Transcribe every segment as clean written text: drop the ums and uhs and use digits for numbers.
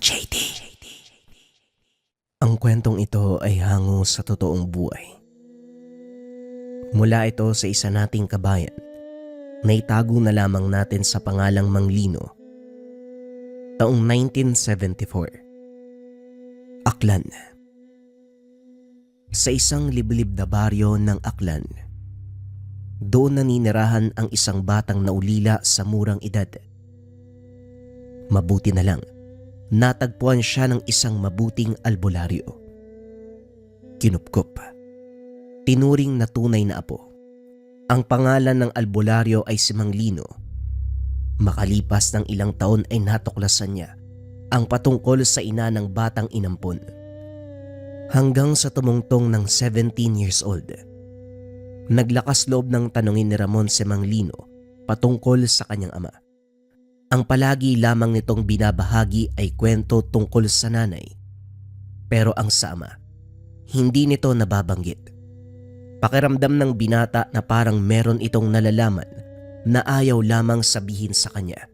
JD. Ang kwentong ito ay hango sa totoong buhay. Mula ito sa isa nating kabayan na itago na lamang natin sa pangalang Manglino. Taong 1974. Aklan. Sa isang liblib na baryo ng Aklan, doon naninirahan ang isang batang naulila sa murang edad. Mabuti na lang, natagpuan siya ng isang mabuting albularyo. Kinupkop. Tinuring na tunay na apo. Ang pangalan ng albularyo ay si Manglino. Makalipas ng ilang taon ay natuklasan niya ang patungkol sa ina ng batang inampon. Hanggang sa tumungtong ng 17 years old, naglakas loob ng tanungin ni Ramon si Manglino patungkol sa kanyang ama. Ang palagi lamang nitong binabahagi ay kwento tungkol sa nanay. Pero ang sa ama, hindi nito nababanggit. Pakiramdam ng binata na parang meron itong nalalaman na ayaw lamang sabihin sa kanya.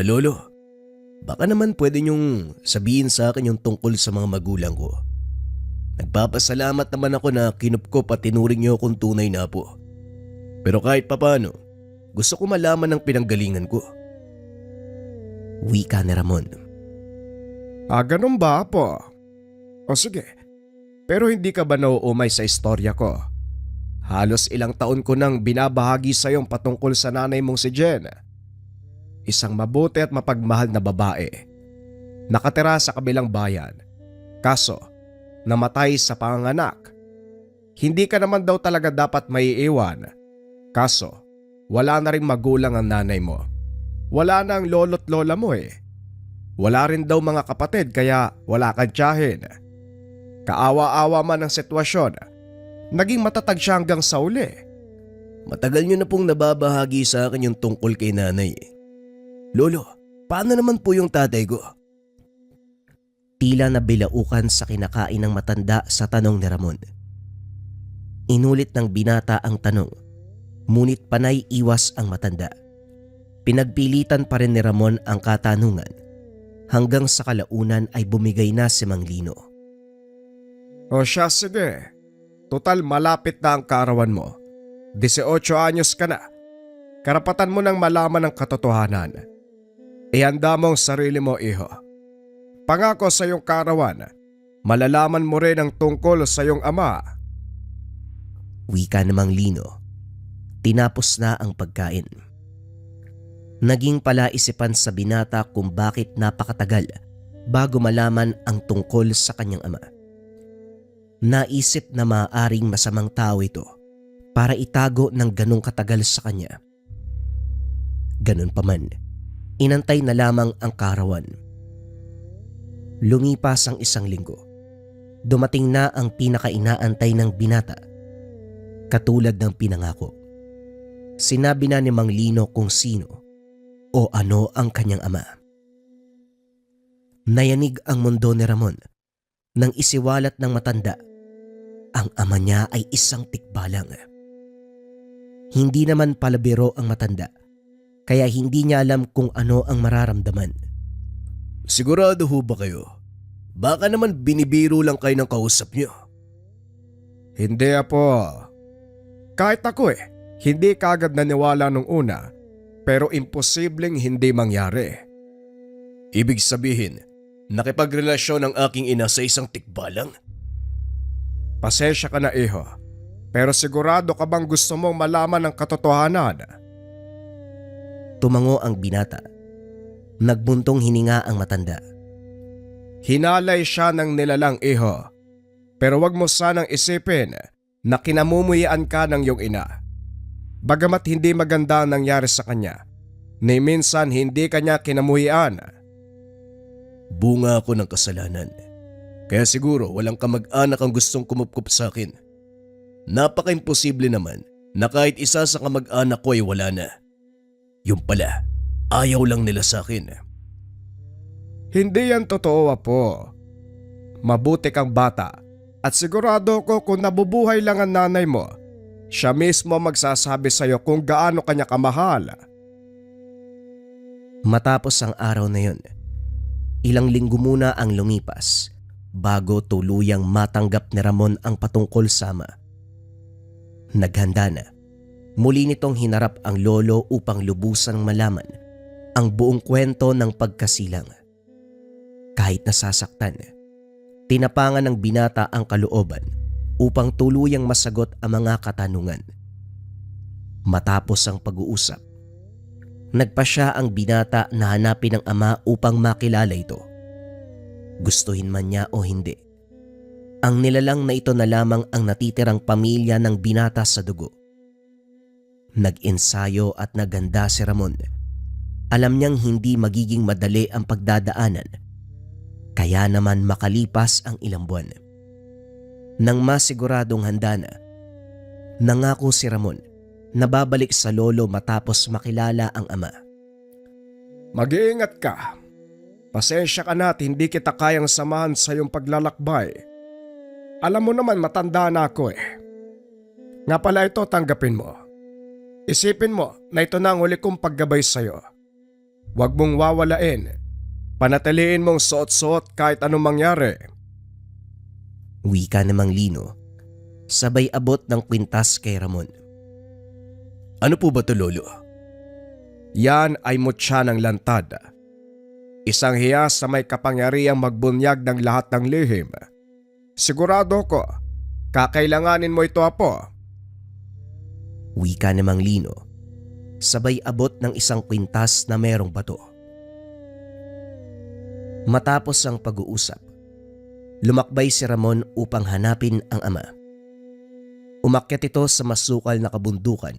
Lolo, baka naman pwede niyong sabihin sa akin yung tungkol sa mga magulang ko. Nagpapasalamat naman ako na kinupkop at tinuring niyo akong tunay na apo. Pero kahit papano, gusto ko malaman ang pinanggalingan ko. Wika ni Ramon. Ganun ba po? O sige, pero hindi ka ba nauumay sa istorya ko? Halos ilang taon ko nang binabahagi sa iyong patungkol sa nanay mong si Jen. Isang mabuti at mapagmahal na babae. Nakatira sa kabilang bayan. Kaso, namatay sa panganganak. Hindi ka naman daw talaga dapat maiiwan. Kaso, wala na ring magulang ang nanay mo. Wala na ang lolo't lola mo eh. Wala rin daw mga kapatid kaya wala kang tiyahin. Kaawa-awa man ang sitwasyon, naging matatag siya hanggang sa uli. Matagal niyo na pong nababahagi sa akin yung tungkol kay nanay. Lolo, paano naman po yung tatay ko? Tila nabilaukan sa kinakain ng matanda sa tanong ni Ramon. Inulit ng binata ang tanong, ngunit panay iwas ang matanda. Pinagpilitan pa rin ni Ramon ang katanungan hanggang sa kalaunan ay bumigay na si Manglino. O siya, sige. Total malapit na ang kaarawan mo. 18 anyos ka na. Karapatan mo nang malaman ang katotohanan. Ihanda mo ang sarili mo, iho. Pangako sa iyong kaarawan, malalaman mo rin ang tungkol sa iyong ama. Wika ni Manglino. Tinapos na ang pagkain. Naging palaisipan sa binata kung bakit napakatagal bago malaman ang tungkol sa kanyang ama. Naisip na maaaring masamang tao ito para itago ng ganong katagal sa kanya. Ganon pa man, inantay na lamang ang kaarawan. Lumipas ang isang linggo. Dumating na ang pinakainaantay ng binata. Katulad ng pinangako. Sinabi na ni Manglino kung sino o ano ang kanyang ama. Nayanig ang mundo ni Ramon nang isiwalat ng matanda. Ang ama niya ay isang tikbalang. Hindi naman palabiro ang matanda, kaya hindi niya alam kung ano ang mararamdaman. Sigurado ho ba kayo? Baka naman binibiro lang kayo ng kausap niyo. Hindi po. Kahit ako hindi kagad naniwala nung una, pero imposibleng hindi mangyari. Ibig sabihin, nakipagrelasyon ang aking ina sa isang tikbalang? Pasensya ka na, iho. Pero sigurado ka bang gusto mong malaman ang katotohanan? Tumango ang binata. Nagbuntong hininga ang matanda. Hinalay siya ng nilalang, iho. Pero wag mo sanang isipin na kinamumuhian ka ng iyong ina. Bagamat hindi maganda ang nangyari sa kanya, ni minsan hindi kanya kinamuhian. Bunga ako ng kasalanan. Kaya siguro walang kamag-anak ang gustong kumupkup sa akin. Napaka-imposible naman na kahit isa sa kamag-anak ko ay wala na. Yung pala, ayaw lang nila sa akin. Hindi yan totoo, apo. Mabuti kang bata at sigurado ko kung nabubuhay lang ang nanay mo, siya mismo magsasabi sa iyo kung gaano kanya kamahal. Matapos ang araw na yun, Ilang linggo muna ang lumipas bago tuluyang matanggap ni Ramon ang patungkol sa ama. Naghanda na. Muli nitong hinarap ang lolo upang lubusang malaman ang buong kwento ng pagkasilang. Kahit nasasaktan, tinapangan ng binata ang kalooban upang tuluyang masagot ang mga katanungan. Matapos ang pag-uusap, nagpa siya ang binata na hanapin ang ama upang makilala ito. Gustuhin man niya o hindi, ang nilalang na ito na lamang ang natitirang pamilya ng binata sa dugo. Nag-ensayo at naganda si Ramon. Alam niyang hindi magiging madali ang pagdadaanan, kaya naman makalipas ang ilang buwan. Nang masiguradong handa na, nangako si Ramon na babalik sa lolo matapos makilala ang ama. Mag-iingat ka. Pasensya ka na at hindi kita kayang samahan sa iyong paglalakbay. Alam mo naman matanda na ako eh. Nga pala ito, tanggapin mo. Isipin mo na ito na ang huli kong paggabay sa'yo. Huwag mong wawalain. Panatiliin mong suot-suot kahit anong mangyari. Wika namang Lino, sabay abot ng kwintas kay Ramon. Ano po ba to, lolo? Yan ay mutya ng lantad. Isang hiyas sa may kapangyarihang magbunyag ng lahat ng lihim. Sigurado ko, kakailanganin mo ito, apo. Wika namang Lino, sabay abot ng isang kwintas na merong bato. Matapos ang pag-uusap, lumakbay si Ramon upang hanapin ang ama. Umakyat ito sa masukal na kabundukan,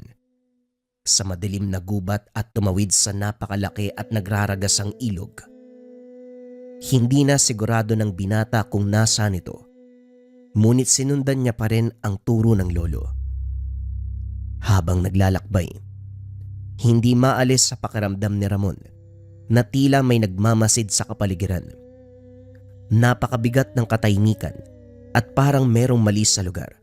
sa madilim na gubat at tumawid sa napakalaki at nagraragasang ilog. Hindi na sigurado ng binata kung nasaan ito, ngunit sinundan niya pa rin ang turo ng lolo. Habang naglalakbay, hindi maalis sa pakiramdam ni Ramon na tila may nagmamasid sa kapaligiran. Napakabigat ng katahimikan at parang merong mali sa lugar.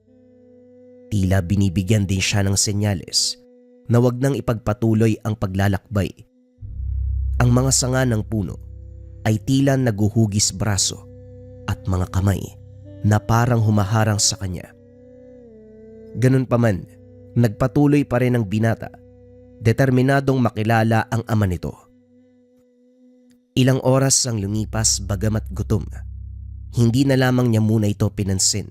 Tila binibigyan din siya ng senyales na wag nang ipagpatuloy ang paglalakbay. Ang mga sanga ng puno ay tila naguhugis braso at mga kamay na parang humaharang sa kanya. Ganun pa man, nagpatuloy pa rin ang binata, determinadong makilala ang ama nito. Ilang oras ang lumipas bagamat gutom, hindi na lamang niya muna ito pinansin.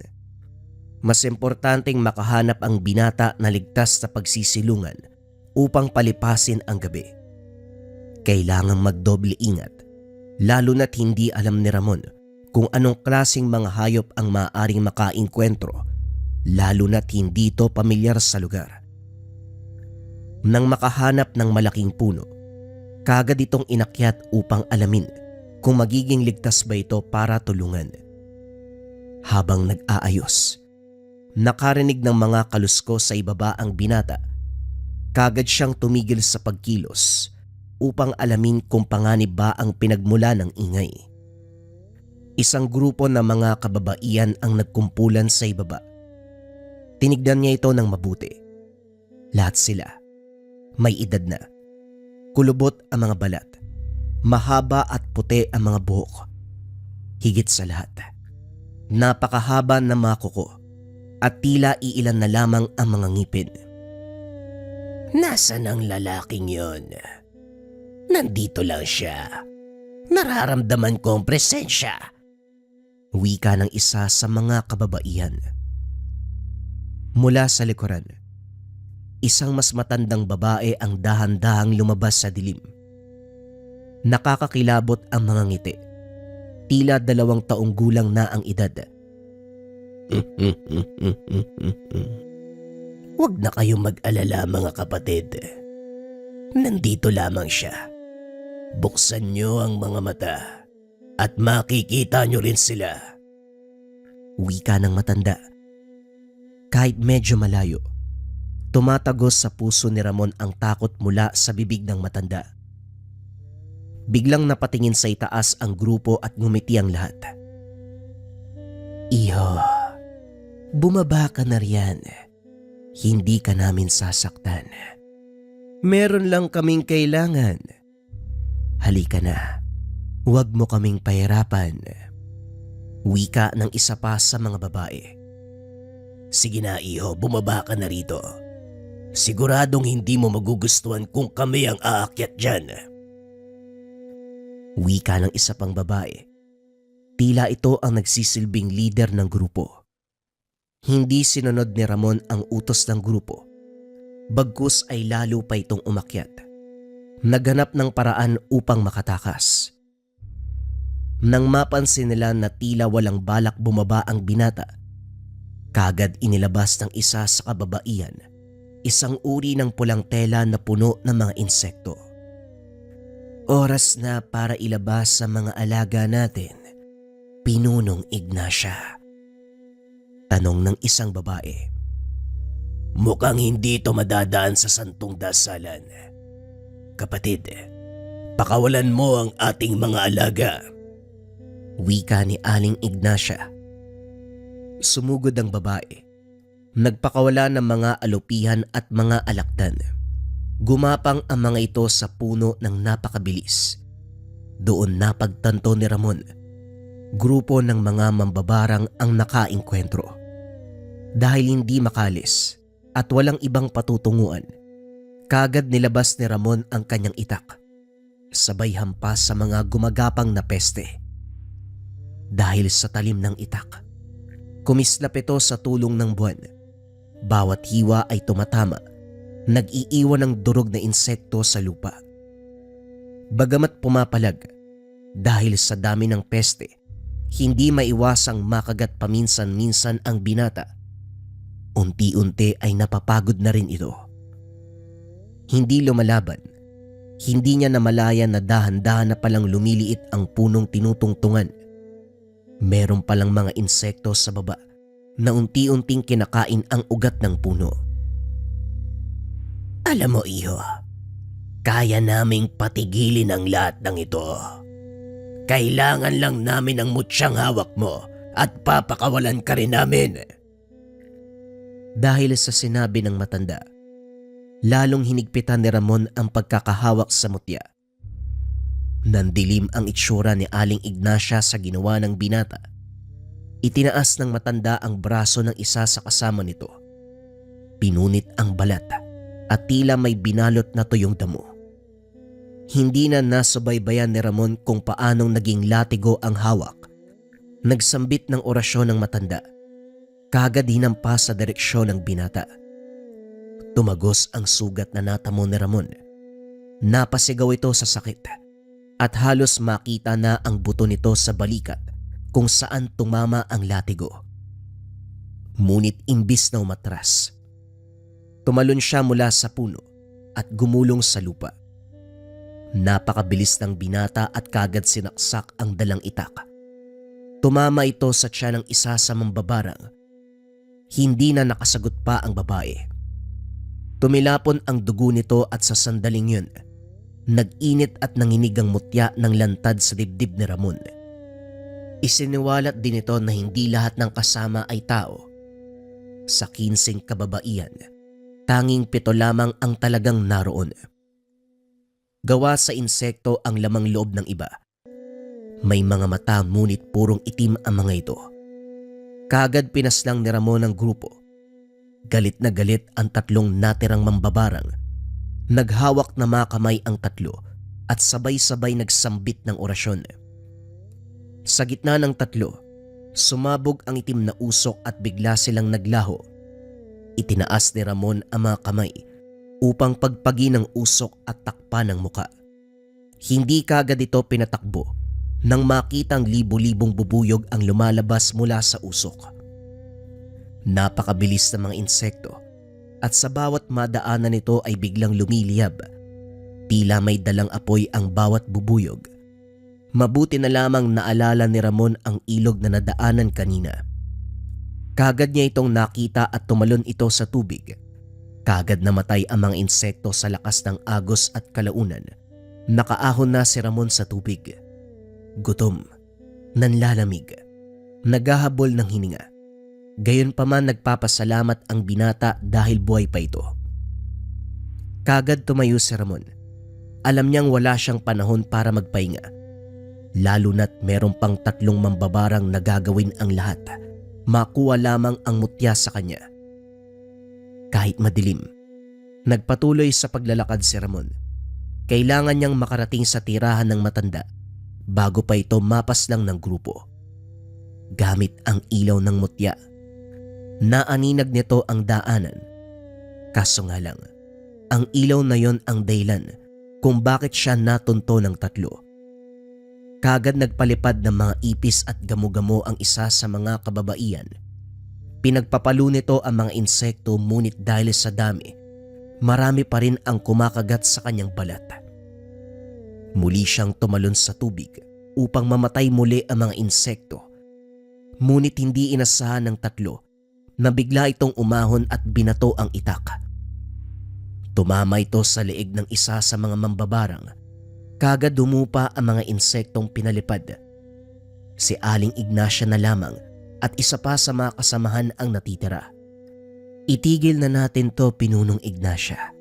Mas importanteng makahanap ang binata na ligtas sa pagsisilungan upang palipasin ang gabi. Kailangang magdoble ingat, lalo na't hindi alam ni Ramon kung anong klaseng mga hayop ang maaaring makainkwentro, lalo na't hindi ito pamilyar sa lugar. Nang makahanap ng malaking puno, kagad itong inakyat upang alamin kung magiging ligtas ba ito para tulungan. Habang nag-aayos, nakarinig ng mga kalusko sa ibaba ang binata. Kagad siyang tumigil sa pagkilos upang alamin kung panganib ba ang pinagmula ng ingay. Isang grupo ng mga kababaihan ang nagkumpulan sa ibaba. Tinignan niya ito ng mabuti. Lahat sila may edad na. Kulubot ang mga balat. Mahaba at puti ang mga buhok. Higit sa lahat, napakahaba ng mga kuko at tila iilan na lamang ang mga ngipin. Nasaan ang lalaking yon? Nandito lang siya. Nararamdaman ko ang presensya. Wika ng isa sa mga kababaihan. Mula sa likuran, isang mas matandang babae ang dahan-dahang lumabas sa dilim. Nakakakilabot ang mga ngiti. Tila 2 taong gulang na ang edad. Huwag na kayong mag-alala mga kapatid. Nandito lamang siya. Buksan niyo ang mga mata at makikita niyo rin sila. Wika ng matanda. Kahit medyo malayo, tumatagos sa puso ni Ramon ang takot mula sa bibig ng matanda. Biglang napatingin sa itaas ang grupo at ngumiti ang lahat. Iho, bumaba ka na riyan. Hindi ka namin sasaktan. Meron lang kaming kailangan. Halika na. Huwag mo kaming pahirapan. Wika ng isa pa sa mga babae. Sige na iho, bumaba ka na rito. Siguradong hindi mo magugustuhan kung kami ang aakyat dyan. Wika ng isa pang babae. Tila ito ang nagsisilbing leader ng grupo. Hindi sinunod ni Ramon ang utos ng grupo. Bagkus ay lalo pa itong umakyat. Naghanap ng paraan upang makatakas. Nang mapansin nila na tila walang balak bumaba ang binata, kagad inilabas ng isa sa kababaihan isang uri ng pulang tela na puno ng mga insekto. Oras na para ilabas sa mga alaga natin, Pinunong Ignacia. Tanong ng isang babae. Mukhang hindi ito madadaan sa santong dasalan. Kapatid, pakawalan mo ang ating mga alaga. Wika ni Aling Ignacia. Sumugod ang babae. Nagpakawala ng mga alupihan at mga alakdan. Gumapang ang mga ito sa puno ng napakabilis. Doon napagtanto ni Ramon. Grupo ng mga mambabarang ang nakaengkwentro. Dahil hindi makalis at walang ibang patutunguan, kagad nilabas ni Ramon ang kanyang itak. Sabay hampas sa mga gumagapang na peste. Dahil sa talim ng itak, kumislap ito sa tulong ng buwan. Bawat hiwa ay tumatama, nag-iiwan ng durog na insekto sa lupa. Bagamat pumapalag, dahil sa dami ng peste, hindi maiwasang makagat paminsan-minsan ang binata. Unti-unti ay napapagod na rin ito. Hindi lumalaban, hindi niya namalayan na dahan-dahan na palang lumiliit ang punong tinutungtungan. Meron palang mga insekto sa baba na unti-unting kinakain ang ugat ng puno. Alam mo iho, kaya naming patigilin ang lahat ng ito. Kailangan lang namin ang mutsyang hawak mo at papakawalan ka rin namin. Dahil sa sinabi ng matanda, lalong hinigpitan ni Ramon ang pagkakahawak sa mutya. Nandilim ang itsura ni Aling Ignacia sa ginawa ng binata. Itinaas ng matanda ang braso ng isa sa kasama nito. Pinunit ang balat at tila may binalot na tuyong damo. Hindi na nasubaybayan ni Ramon kung paanong naging latigo ang hawak. Nagsambit ng orasyon ng matanda. Kagad hinampas sa direksyon ng binata. Tumagos ang sugat na natamo ni Ramon. Napasigaw ito sa sakit at halos makita na ang buto nito sa balikat kung saan tumama ang latigo. Ngunit imbis na umatras, tumalon siya mula sa puno at gumulong sa lupa. Napakabilis ng binata at kagad sinaksak ang dalang itak. Tumama ito sa tiyan ng isa sa mambabarang. Hindi na nakasagot pa ang babae. Tumilapon ang dugo nito at sa sandaling yun, nag-init at nanginig ang mutya ng lantad sa dibdib ni Ramon. Isiniwalat din ito na hindi lahat ng kasama ay tao. Sa 15 kababaihan, tanging 7 lamang ang talagang naroon. Gawa sa insekto ang lamang loob ng iba. May mga mata ngunit purong itim ang mga ito. Kagad pinaslang ni Ramon ang grupo. Galit na galit ang 3 natirang mambabarang. Naghawak na mga kamay ang 3 at sabay-sabay nagsambit ng orasyon. Sa gitna ng 3, sumabog ang itim na usok at bigla silang naglaho. Itinaas ni Ramon ang mga kamay upang pagpagi ng usok at takpan ng muka. Hindi kagad ito pinatakbo nang makitang libo-libong bubuyog ang lumalabas mula sa usok. Napakabilis ng mga insekto at sa bawat madaanan nito ay biglang lumiliyab. Tila may dalang apoy ang bawat bubuyog. Mabuti na lamang naalala ni Ramon ang ilog na nadaanan kanina. Kagad niya itong nakita at tumalon ito sa tubig. Kagad namatay ang mga insekto sa lakas ng agos at kalaunan. Nakaahon na si Ramon sa tubig. Gutom, nanlalamig, naghahabol ng hininga. Gayunpaman nagpapasalamat ang binata dahil buhay pa ito. Kagad tumayo si Ramon. Alam niyang wala siyang panahon para magpahinga. Lalo na't meron pang 3 mambabarang na gagawin ang lahat. Makuha lamang ang mutya sa kanya. Kahit madilim, nagpatuloy sa paglalakad si Ramon. Kailangan niyang makarating sa tirahan ng matanda bago pa ito mapas lang ng grupo. Gamit ang ilaw ng mutya, naaninag nito ang daanan. Kaso nga lang, ang ilaw na yon ang dahilan kung bakit siya natunto ng 3. Kagad nagpalipad ng mga ipis at gamo-gamo ang isa sa mga kababaihan. Pinagpapalo nito ang mga insekto, ngunit dahil sa dami, marami pa rin ang kumakagat sa kanyang balat. Muli siyang tumalon sa tubig upang mamatay muli ang mga insekto. Ngunit hindi inasahan ng 3 na bigla itong umahon at binato ang itak. Tumama ito sa leeg ng isa sa mga mambabarang. Kagad dumupa ang mga insektong pinalipad. Si Aling Ignacia na lamang at isa pa sa mga kasamahan ang natitira. Itigil na natin to, Pinunong Ignacia.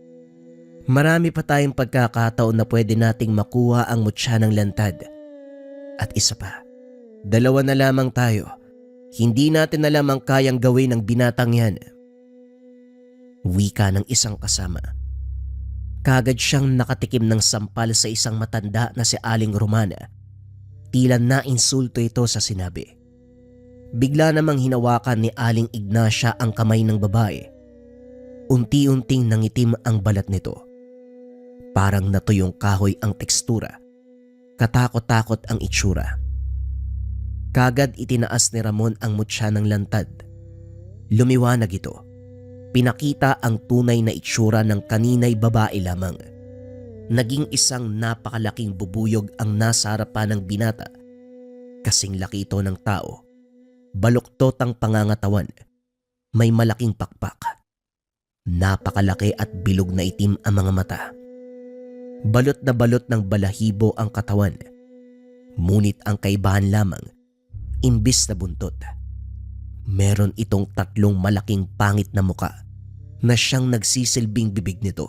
Marami pa tayong pagkakataon na pwede nating makuha ang mutya ng lantad. At isa pa, 2 na lamang tayo. Hindi natin alam ang kayang gawin ng binatang yan. Wika ng isang kasama. Kagad siyang nakatikim ng sampal sa isang matanda na si Aling Romana. Tila na-insulto ito sa sinabi. Bigla namang hinawakan ni Aling Ignacia ang kamay ng babae. Unti-unting nangitim ang balat nito. Parang natuyong kahoy ang tekstura. Katakot-takot ang itsura. Kagad itinaas ni Ramon ang mutya ng lantad. Lumiwanag ito. Pinakita ang tunay na itsura ng kaninay babae lamang. Naging isang napakalaking bubuyog ang nasa harapan ng binata. Kasing laki ito ng tao. Baluktot ang pangangatawan. May malaking pakpak. Napakalaki at bilog na itim ang mga mata. Balot na balot ng balahibo ang katawan. Ngunit ang kaibahan lamang, imbis na buntot, meron itong 3 malaking pangit na muka na siyang nagsisilbing bibig nito.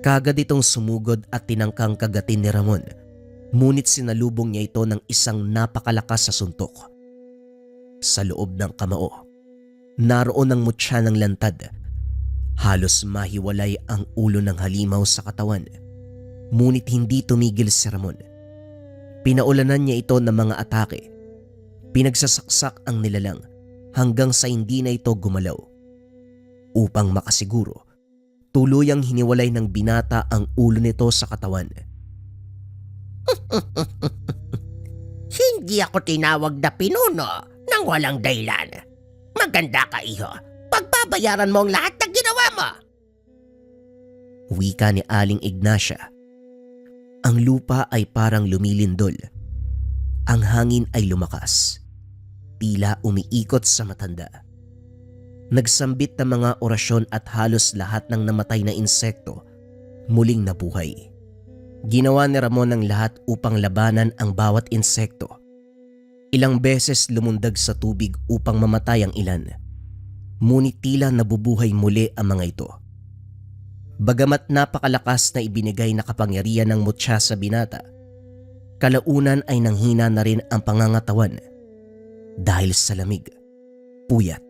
Kagad itong sumugod at tinangkang kagatin ni Ramon, ngunit sinalubong niya ito ng isang napakalakas sa suntok. Sa loob ng kamao, naroon ang mutya ng lantad. Halos mahiwalay ang ulo ng halimaw sa katawan, ngunit hindi tumigil si Ramon. Pinaulanan niya ito ng mga atake. Pinagsasaksak ang nilalang hanggang sa hindi na ito gumalaw. Upang makasiguro, tuluyang hiniwalay ng binata ang ulo nito sa katawan. Hindi ako tinawag na pinuno nang walang dahilan. Maganda ka, iho. Pagbabayaran mo ang lahat ng ginawa mo. Wika ni Aling Ignacia. Ang lupa ay parang lumilindol. Ang hangin ay lumakas. Tila umiikot sa matanda. Nagsambit ng mga orasyon at halos lahat ng namatay na insekto muling nabuhay. Ginawa ni Ramon ang lahat upang labanan ang bawat insekto. Ilang beses lumundag sa tubig upang mamatay ang ilan. Ngunit tila nabubuhay muli ang mga ito. Bagamat napakalakas na ibinigay na kapangyarihan ng mutya sa binata, kalaunan ay nanghina na rin ang pangangatawan dahil sa lamig, puyat,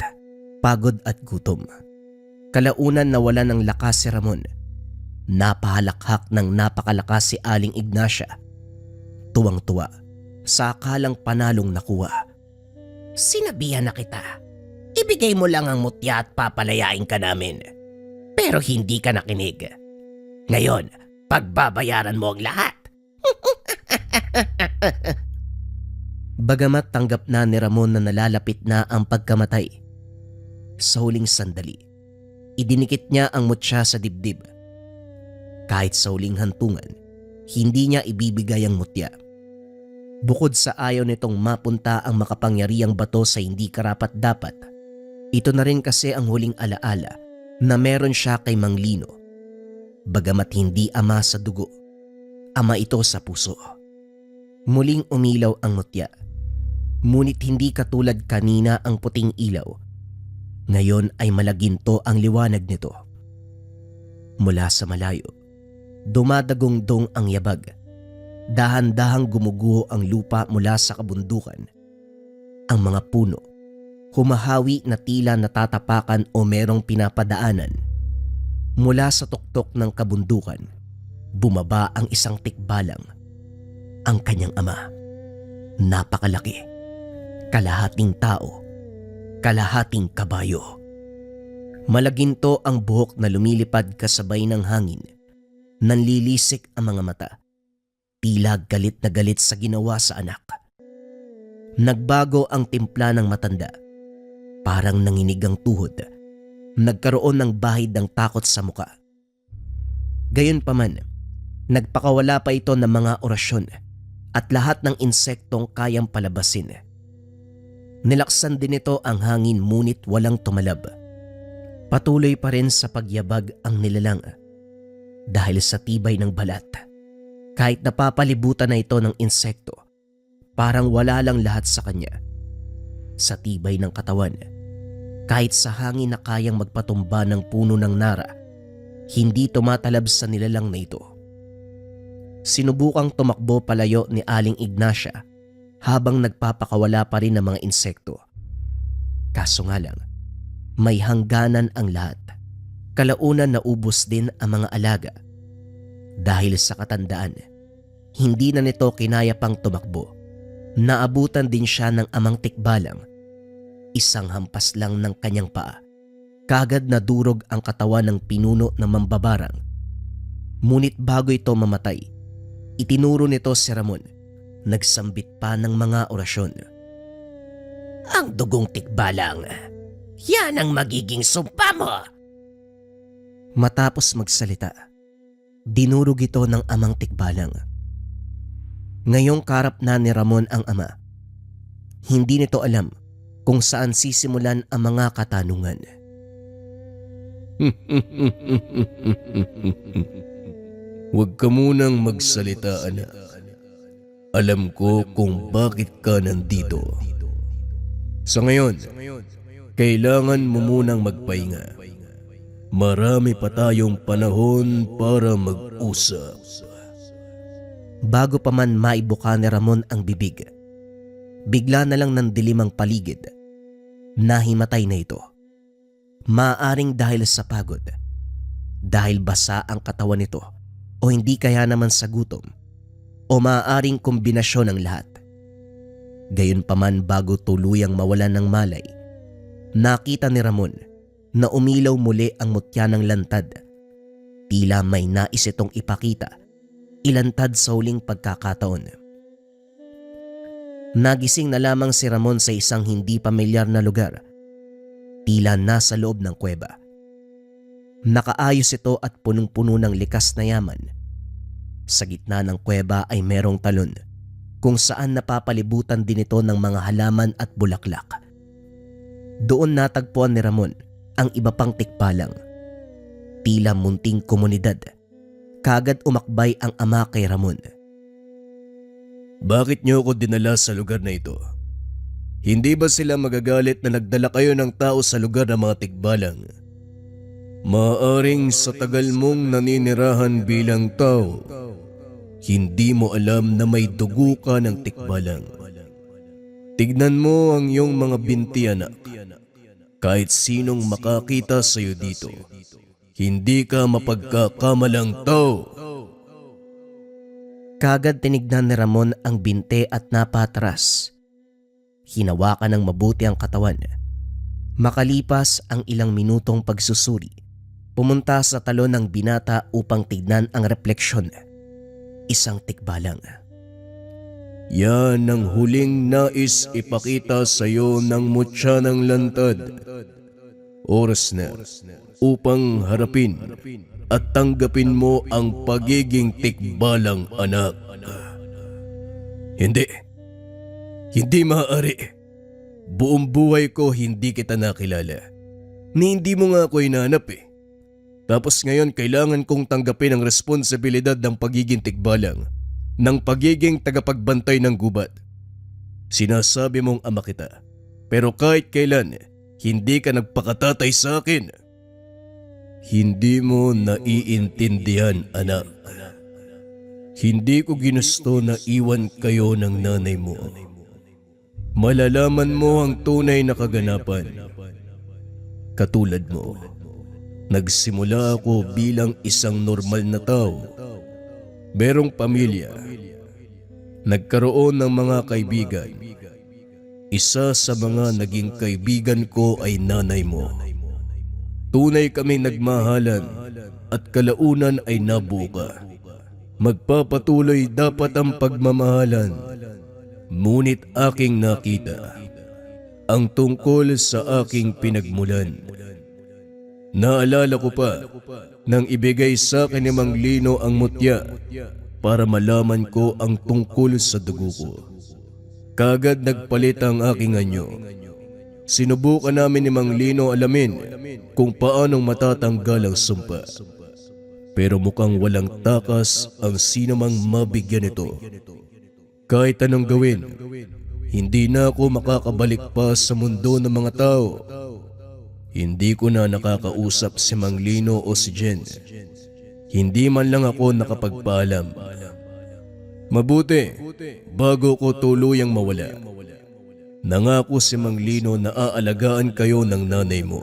pagod at gutom. Kalaunan nawala ng lakas si Ramon. Napahalakhak ng napakalakas si Aling Ignacia. Tuwang-tuwa sa akalang panalong nakuha. Sinabihan na kita. Ibigay mo lang ang mutya at papalayain ka namin. Pero hindi ka nakinig. Ngayon, pagbabayaran mo ang lahat. Bagamat tanggap na ni Ramon na nalalapit na ang pagkamatay, sa huling sandali, idinikit niya ang mutya sa dibdib. Kahit sa huling hantungan, hindi niya ibibigay ang mutya. Bukod sa ayaw nitong mapunta ang makapangyarihang bato sa hindi karapat-dapat, ito na rin kasi ang huling alaala na meron siya kay Mang Lino. Bagamat hindi ama sa dugo, ama ito sa puso. Muling umilaw ang mutya. Ngunit hindi katulad kanina ang puting ilaw. Ngayon ay malaginto ang liwanag nito. Mula sa malayo, dumadagong-dong ang yabag. Dahan-dahang gumuguho ang lupa mula sa kabundukan. Ang mga puno, humahawi na tila natatapakan o merong pinapadaanan. Mula sa tuktok ng kabundukan, bumaba ang isang tikbalang. Ang kanyang ama. Napakalaki. Kalahating tao. Kalahating kabayo. Malaginto ang buhok na lumilipad kasabay ng hangin. Nanlilisik ang mga mata. Tila galit na galit sa ginawa sa anak. Nagbago ang timpla ng matanda. Parang nanginig ang tuhod. Nagkaroon ng bahid ng takot sa muka. Gayunpaman, nagpakawala pa ito ng mga orasyon at lahat ng insektong kayang palabasin. Nilaksan din ito ang hangin ngunit walang tumalab. Patuloy pa rin sa pagyabag ang nilalang dahil sa tibay ng balat. Kahit napapalibutan na ito ng insekto, parang wala lang lahat sa kanya. Sa tibay ng katawan, kahit sa hangin na kayang magpatumba ng puno ng nara, hindi tumatalab sa nilalang na ito. Sinubukang tumakbo palayo ni Aling Ignacia habang nagpapakawala pa rin ng mga insekto. Kaso nga lang, may hangganan ang lahat. Kalaunan naubos din ang mga alaga. Dahil sa katandaan, hindi na nito kinaya pang tumakbo. Naabutan din siya ng amang tikbalang. Isang hampas lang ng kanyang paa. Kagad nadurog ang katawan ng pinuno ng mambabarang. Ngunit bago ito mamatay, itinuro nito si Ramon. Nagsambit pa ng mga orasyon. Ang dugong tikbalang, yan ang magiging sumpa mo. Matapos magsalita, dinurog ito ng amang tikbalang. Ngayong karap na ni Ramon ang ama. Hindi nito alam kung saan sisimulan ang mga katanungan. Huwag ka munang magsalita, anak. Alam ko kung bakit ka nandito. Sa ngayon, kailangan mo munang magpahinga. Marami pa tayong panahon para mag-usap. Bago pa man maibuka ni Ramon ang bibig, bigla na lang nandilim ang paligid. Nahimatay na ito. Maaring dahil sa pagod, dahil basa ang katawan nito, o hindi kaya naman sa gutom, o maaaring kombinasyon ng lahat. Gayunpaman bago tuluyang mawalan ng malay, nakita ni Ramon na umilaw muli ang mutya ng lantad. Tila may nais itong ipakita, ilantad sa huling pagkakataon. Nagising na lamang si Ramon sa isang hindi pamilyar na lugar. Tila nasa loob ng kuweba. Nakaayos ito at punong-puno ng likas na yaman. Sa gitna ng kuweba ay merong talon kung saan napapalibutan din ito ng mga halaman at bulaklak. Doon natagpuan ni Ramon ang iba pang tikbalang. Tila munting komunidad. Kagad umakbay ang ama kay Ramon. Bakit niyo ako dinala sa lugar na ito? Hindi ba sila magagalit na nagdala kayo ng tao sa lugar ng mga tikbalang? Maaring sa tagal mong naninirahan bilang tao, hindi mo alam na may dugo ka ng tikbalang. Tignan mo ang iyong mga binti, anak. Kahit sinong makakita sa iyo dito, hindi ka mapagkakamalang tao. Kagad tinignan ni Ramon ang binte at napatras. Hinawakan ng mabuti ang katawan. Makalipas ang ilang minutong pagsusuri, pumunta sa talon ng binata upang tignan ang refleksyon. Isang tikbalang. Yan ang huling nais ipakita sa iyo ng mutya ng lantad. Oras na upang harapin at tanggapin mo ang pagiging tikbalang, anak. Hindi maaari. Buong buhay ko hindi kita nakilala. Ni hindi mo nga ako hinanap eh. Tapos ngayon kailangan kong tanggapin ang responsibilidad ng pagiging tikbalang, ng pagiging tagapagbantay ng gubat. Sinasabi mong ama kita, pero kahit kailan, hindi ka nagpakatatay sa akin. Hindi mo naiintindihan, anak. Hindi ko ginusto na iwan kayo ng nanay mo. Malalaman mo ang tunay na kaganapan. Katulad mo, nagsimula ako bilang isang normal na tao. Merong pamilya. Nagkaroon ng mga kaibigan. Isa sa mga naging kaibigan ko ay nanay mo. Tunay kami nagmahalan at kalaunan ay nabuka. Magpapatuloy dapat ang pagmamahalan. Ngunit aking nakita ang tungkol sa aking pinagmulan. Naalala ko pa nang ibigay sa akin ni Mang Lino ang mutya para malaman ko ang tungkol sa dugo ko. Kagad nagpalit ang aking anyo. Sinubukan namin ni Mang Lino alamin kung paanong matatanggal ang sumpa. Pero mukhang walang takas ang sinumang mabigyan nito. Kahit anong gawin, hindi na ako makakabalik pa sa mundo ng mga tao. Hindi ko na nakakausap si Mang Lino o si Jen. Hindi man lang ako nakapagpaalam. Mabuti, bago ko tuluyang mawala. Nangako si Mang Lino na aalagaan kayo ng nanay mo.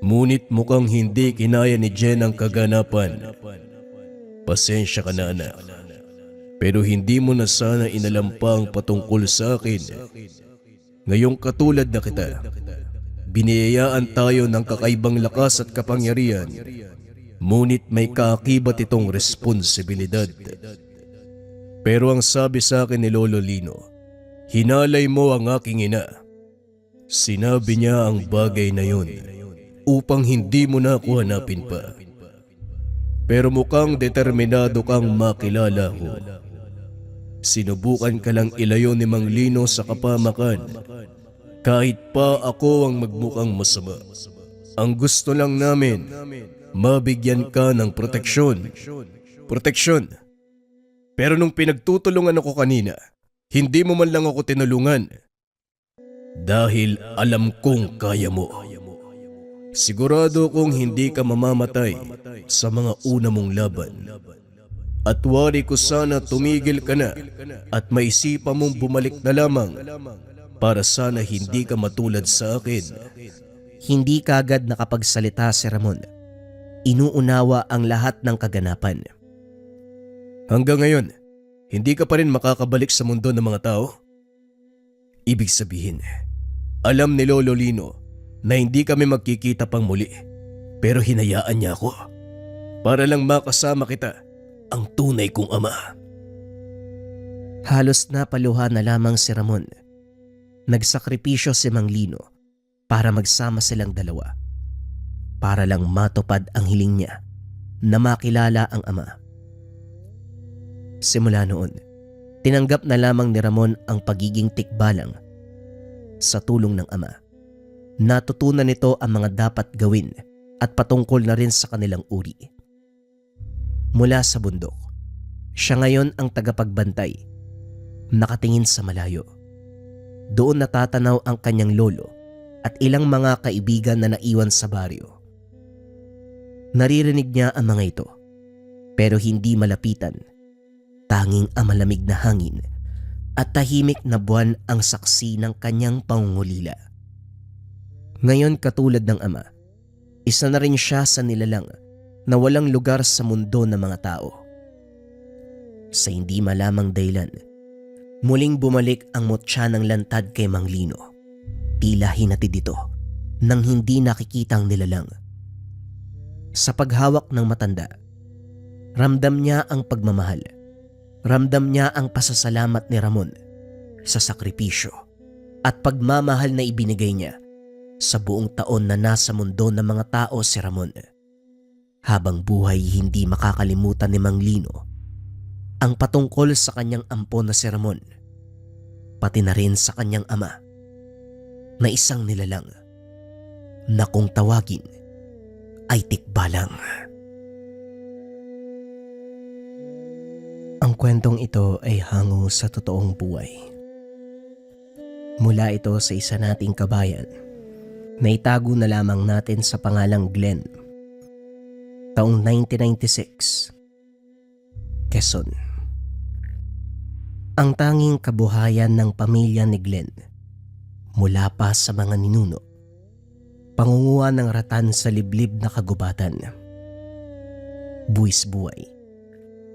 Ngunit mukhang hindi kinaya ni Jen ang kaganapan. Pasensya ka na, anak. Pero hindi mo na sana inalam pa ang patungkol sa akin. Ngayong katulad na kita, biniyayaan tayo ng kakaibang lakas at kapangyarihan. Ngunit may kaakibat itong responsibilidad. Pero ang sabi sa akin ni Lolo Lino, hinalay mo ang aking ina. Sinabi niya ang bagay na yun upang hindi mo na ako hanapin pa. Pero mukhang determinado kang makilala ko. Sinubukan ka lang ilayo ni Mang Lino sa kapamakan. Kahit pa ako ang magmukhang masama. Ang gusto lang namin, mabigyan ka ng proteksyon. Proteksyon. Pero nung pinagtutulungan ako kanina, hindi mo man lang ako tinulungan. Dahil alam kong kaya mo. Sigurado kong hindi ka mamamatay sa mga una mong laban. At wari ko sana tumigil ka na at maisipan mong bumalik na lamang para sana hindi ka matulad sa akin. Hindi kagad nakapagsalita si Ramon. Inuunawa ang lahat ng kaganapan. Hanggang ngayon, hindi ka pa rin makakabalik sa mundo ng mga tao? Ibig sabihin, alam ni Lolo Lino na hindi kami magkikita pang muli. Pero hinayaan niya ako para lang makasama kita, ang tunay kong ama. Halos napaluha na lamang si Ramon. Nagsakripisyo si Mang Lino para magsama silang dalawa. Para lang matupad ang hiling niya na makilala ang ama. Simula noon, tinanggap na lamang ni Ramon ang pagiging tikbalang. Sa tulong ng ama, natutunan nito ang mga dapat gawin at patungkol na rin sa kanilang uri. Mula sa bundok, siya ngayon ang tagapagbantay, nakatingin sa malayo. Doon natatanaw ang kanyang lolo at ilang mga kaibigan na naiwan sa baryo. Naririnig niya ang mga ito, pero hindi malapitan. Tanging ang malamig na hangin at tahimik na buwan ang saksi ng kanyang pangungulila. Ngayon katulad ng ama, isa na rin siya sa nilalang na walang lugar sa mundo ng mga tao. Sa hindi malamang dahilan, muling bumalik ang mutya ng lantad kay Mang Lino. Tila hinatid ito nang hindi nakikitang nilalang. Sa paghawak ng matanda, ramdam niya ang pagmamahal. Ramdam niya ang pasasalamat ni Ramon sa sakripisyo at pagmamahal na ibinigay niya sa buong taon na nasa mundo ng mga tao si Ramon. Habang buhay hindi makakalimutan ni Mang Lino ang patungkol sa kanyang ampon na si Ramon, pati na rin sa kanyang ama na isang nilalang na kung tawagin ay tikbalang. Ang kwentong ito ay hango sa totoong buhay. Mula ito sa isa nating kabayan na itago na lamang natin sa pangalang Glenn. Taong 1996. Quezon. Ang tanging kabuhayan ng pamilya ni Glenn mula pa sa mga ninuno, pangunguha ng ratan sa liblib na kagubatan. Buwis buhay,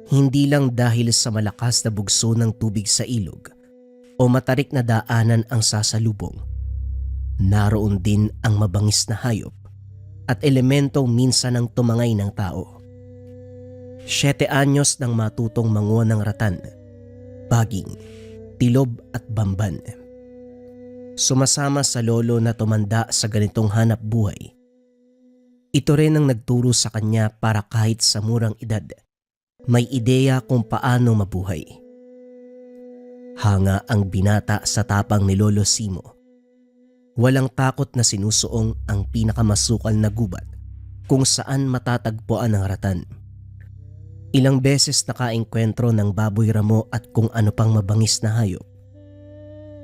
hindi lang dahil sa malakas na bugso ng tubig sa ilog o matarik na daanan ang sasalubong. Naroon din ang mabangis na hayop at elementong minsan ang tumangay ng tao. 7 anyos nang matutong manguha ng ratan, baging, tilob at bamban. Sumasama sa lolo na tumanda sa ganitong hanap buhay. Ito rin ang nagturo sa kanya para kahit sa murang edad, may ideya kung paano mabuhay. Hanga ang binata sa tapang ni Lolo Simo. Walang takot na sinusuong ang pinakamasukal na gubat kung saan matatagpuan ang ratan. Ilang beses nakaengkwentro ng baboy ramo at kung ano pang mabangis na hayop.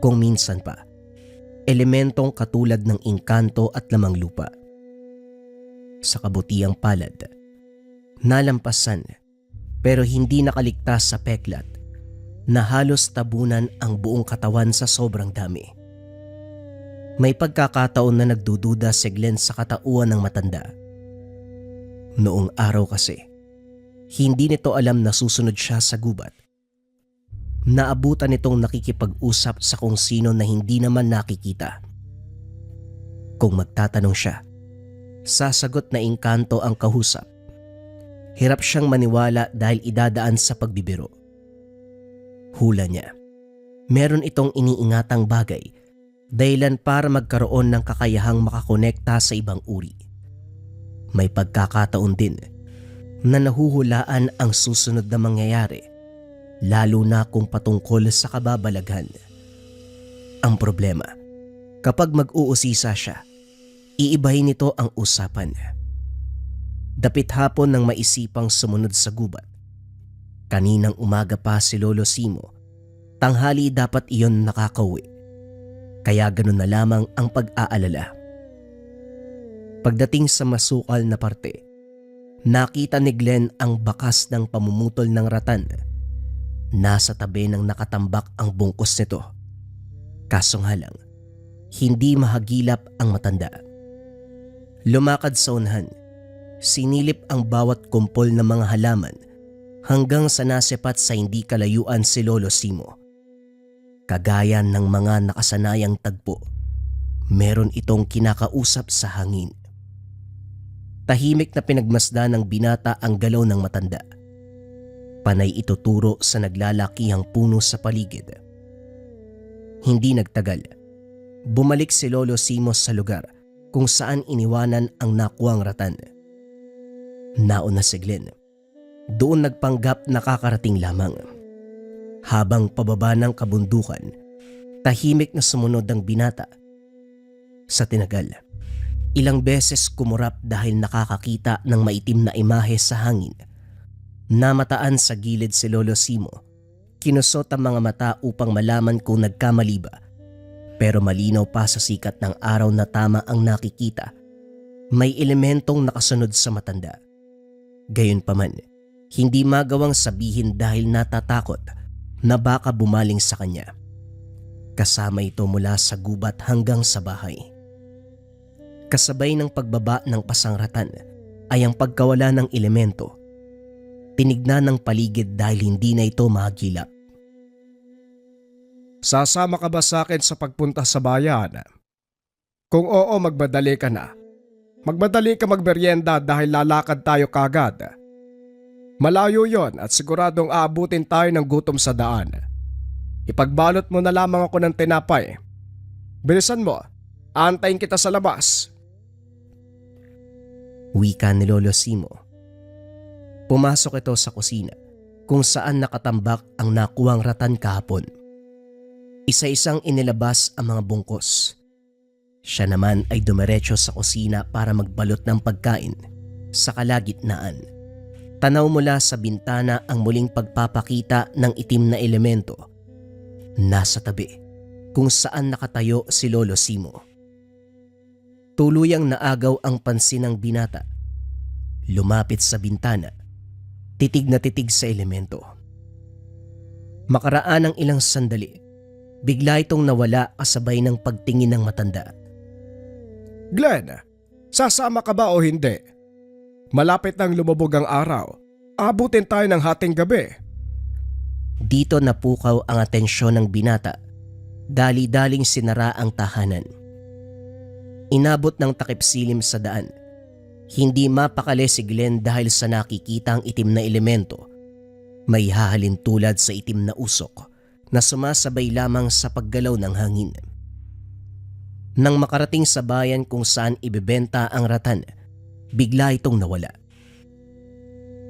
Kung minsan pa, elementong katulad ng engkanto at lamang lupa. Sa kabutiang palad, nalampasan pero hindi nakaligtas sa peklat na halos tabunan ang buong katawan sa sobrang dami. May pagkakataon na nagdududa si Glenn sa katauhan ng matanda. Noong araw kasi, hindi nito alam na susunod siya sa gubat. Naabutan nitong nakikipag-usap sa kung sino na hindi naman nakikita. Kung magtatanong siya, sasagot na engkanto ang kahusap. Hirap siyang maniwala dahil idadaan sa pagbibiro. Hula niya, meron itong iniingatang bagay dahilan para magkaroon ng kakayahang makakonekta sa ibang uri. May pagkakataon din na nahuhulaan ang susunod na mangyayari, lalo na kung patungkol sa kababalaghan. Ang problema, kapag mag-uusisa siya, iibahin nito ang usapan. Dapit hapon nang maisipang sumunod sa gubat. Kaninang umaga pa si Lolo Simo, tanghali dapat iyon nakakauwi. Kaya ganun na lamang ang pag-aalala. Pagdating sa masukal na parte, nakita ni Glenn ang bakas ng pamumutol ng ratan. Nasa tabi ng nakatambak ang bungkos nito. Kaso nga lang, hindi mahagilap ang matanda. Lumakad sa unahan, sinilip ang bawat kumpol ng mga halaman hanggang sa nasepat sa hindi kalayuan si Lolo Simo. Kagaya ng mga nakasanayang tagpo, meron itong kinakausap sa hangin. Tahimik na pinagmasdan ng binata ang galaw ng matanda. Panay ituturo sa naglalakihang puno sa paligid. Hindi nagtagal, bumalik si Lolo Simo sa lugar kung saan iniwanan ang nakuwang ratan. Nauna si Glenn. Doon nagpanggap na kakarating lamang. Habang pababa ng kabundukan, tahimik na sumunod ang binata. Sa tinagal, ilang beses kumurap dahil nakakakita ng maitim na imahe sa hangin. Namataan sa gilid si Lolo Simo. Kinusot ang mga mata upang malaman kung nagkamali ba. Pero malinaw pa sa sikat ng araw na tama ang nakikita. May elementong nakasunod sa matanda. Gayunpaman, hindi magawang sabihin dahil natatakot na baka bumaling sa kanya. Kasama ito mula sa gubat hanggang sa bahay. Kasabay ng pagbaba ng pasangratan ay ang pagkawala ng elemento. Tinignan ng paligid dahil hindi na ito mahagilap. Sasama ka ba sa akin sa pagpunta sa bayan? Kung oo, magmadali ka na. Magmadali ka magmeryenda dahil lalakad tayo kagad. Malayo yon at siguradong aabutin tayo ng gutom sa daan. Ipagbalot mo na lamang ako ng tinapay. Bilisan mo, aantayin kita sa labas. Wika ni Lolo Simo. Pumasok ito sa kusina kung saan nakatambak ang nakuwang ratan kahapon. Isa-isang inilabas ang mga bungkos. Siya naman ay dumiretso sa kusina para magbalot ng pagkain sa kalagitnaan. Tanaw mula sa bintana ang muling pagpapakita ng itim na elemento. Nasa tabi kung saan nakatayo si Lolo Simo. Tuluyang naagaw ang pansin ng binata. Lumapit sa bintana. titig na titig sa elemento. Makaraan ng ilang sandali, bigla itong nawala kasabay ng pagtingin ng matanda. Glenn, sasama ka ba o hindi? Malapit nang lumubog ang araw. Abutin tayo ng hating gabi. Dito napukaw ang atensyon ng binata. Dali-daling sinara ang tahanan. Inabot ng takip silim sa daan. Hindi mapakali si Glenn dahil sa nakikitang itim na elemento. May hahalin tulad sa itim na usok na sumasabay lamang sa paggalaw ng hangin. Nang makarating sa bayan kung saan ibebenta ang ratan, bigla itong nawala.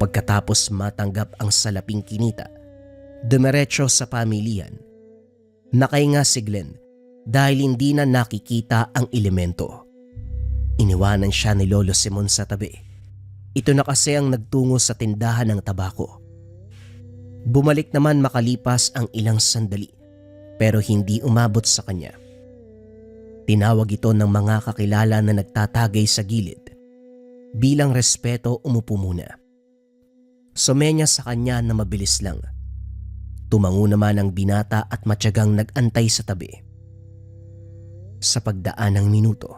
Pagkatapos matanggap ang salaping kinita, dumiretso sa pamilihan. Nakahinga si Glenn dahil hindi na nakikita ang elemento. Iniwanan siya ni Lolo Simon sa tabi. Ito na kasi ang nagtungo sa tindahan ng tabako. Bumalik naman makalipas ang ilang sandali pero hindi umabot sa kanya. Tinawag ito ng mga kakilala na nagtatagay sa gilid. Bilang respeto umupo muna. Sumenya sa kanya na mabilis lang. Tumango naman ang binata at matyagang nag-antay sa tabi. Sa pagdaan ng minuto,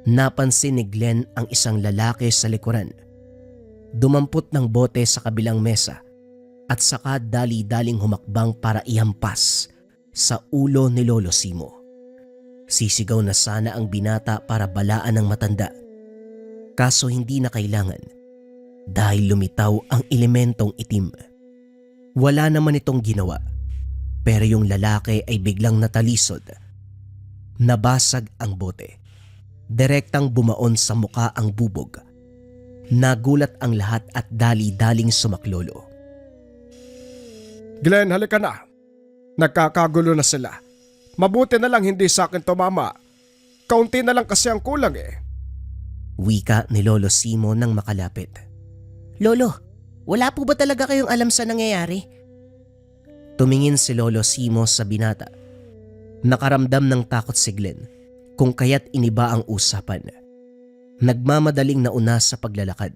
napansin ni Glenn ang isang lalaki sa likuran. Dumampot ng bote sa kabilang mesa at saka dali-daling humakbang para ihampas sa ulo ni Lolo Simo. Sisigaw na sana ang binata para balaan ng matanda. Kaso hindi na kailangan dahil lumitaw ang elementong itim. Wala naman itong ginawa pero yung lalaki ay biglang natalisod. Nabasag ang bote. Direktang bumaon sa muka ang bubog. Nagulat ang lahat at dali-daling sumaklolo. Glenn, halika na. Nagkakagulo na sila. Mabuti na lang hindi sa akin tumama. Kaunti na lang kasi ang kulang eh. Wika ni Lolo Simo nang makalapit. Lolo, wala po ba talaga kayong alam sa nangyayari? Tumingin si Lolo Simo sa binata. Nakaramdam ng takot si Glenn kung kaya't iniba ang usapan. Nagmamadaling nauna sa paglalakad.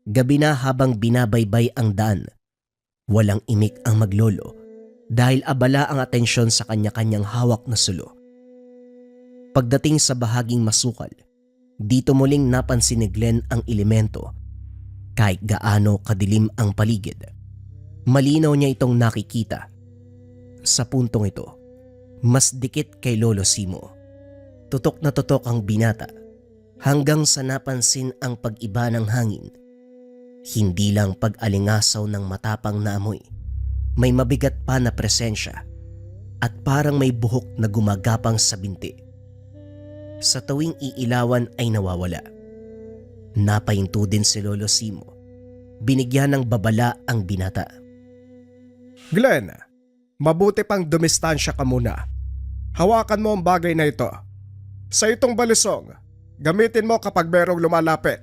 Gabi na habang binabaybay ang daan. Walang imik ang maglolo dahil abala ang atensyon sa kanya-kanyang hawak na sulo. Pagdating sa bahaging masukal, dito muling napansin ni Glenn ang elemento. Kahit gaano kadilim ang paligid, malinaw niya itong nakikita. Sa puntong ito, mas dikit kay Lolo Simo. Tutok na tutok ang binata hanggang sa napansin ang pag-iba ng hangin. Hindi lang pag-alingasaw ng matapang na amoy, may mabigat pa na presensya at parang may buhok na gumagapang sa binti. Sa tuwing iilawan ay nawawala. Napahinto din si Lolo Simo. Binigyan ng babala ang binata. Glenn, mabuti pang dumistansya ka muna. Hawakan mo ang bagay na ito. Sa itong balisong, gamitin mo kapag merong lumalapit.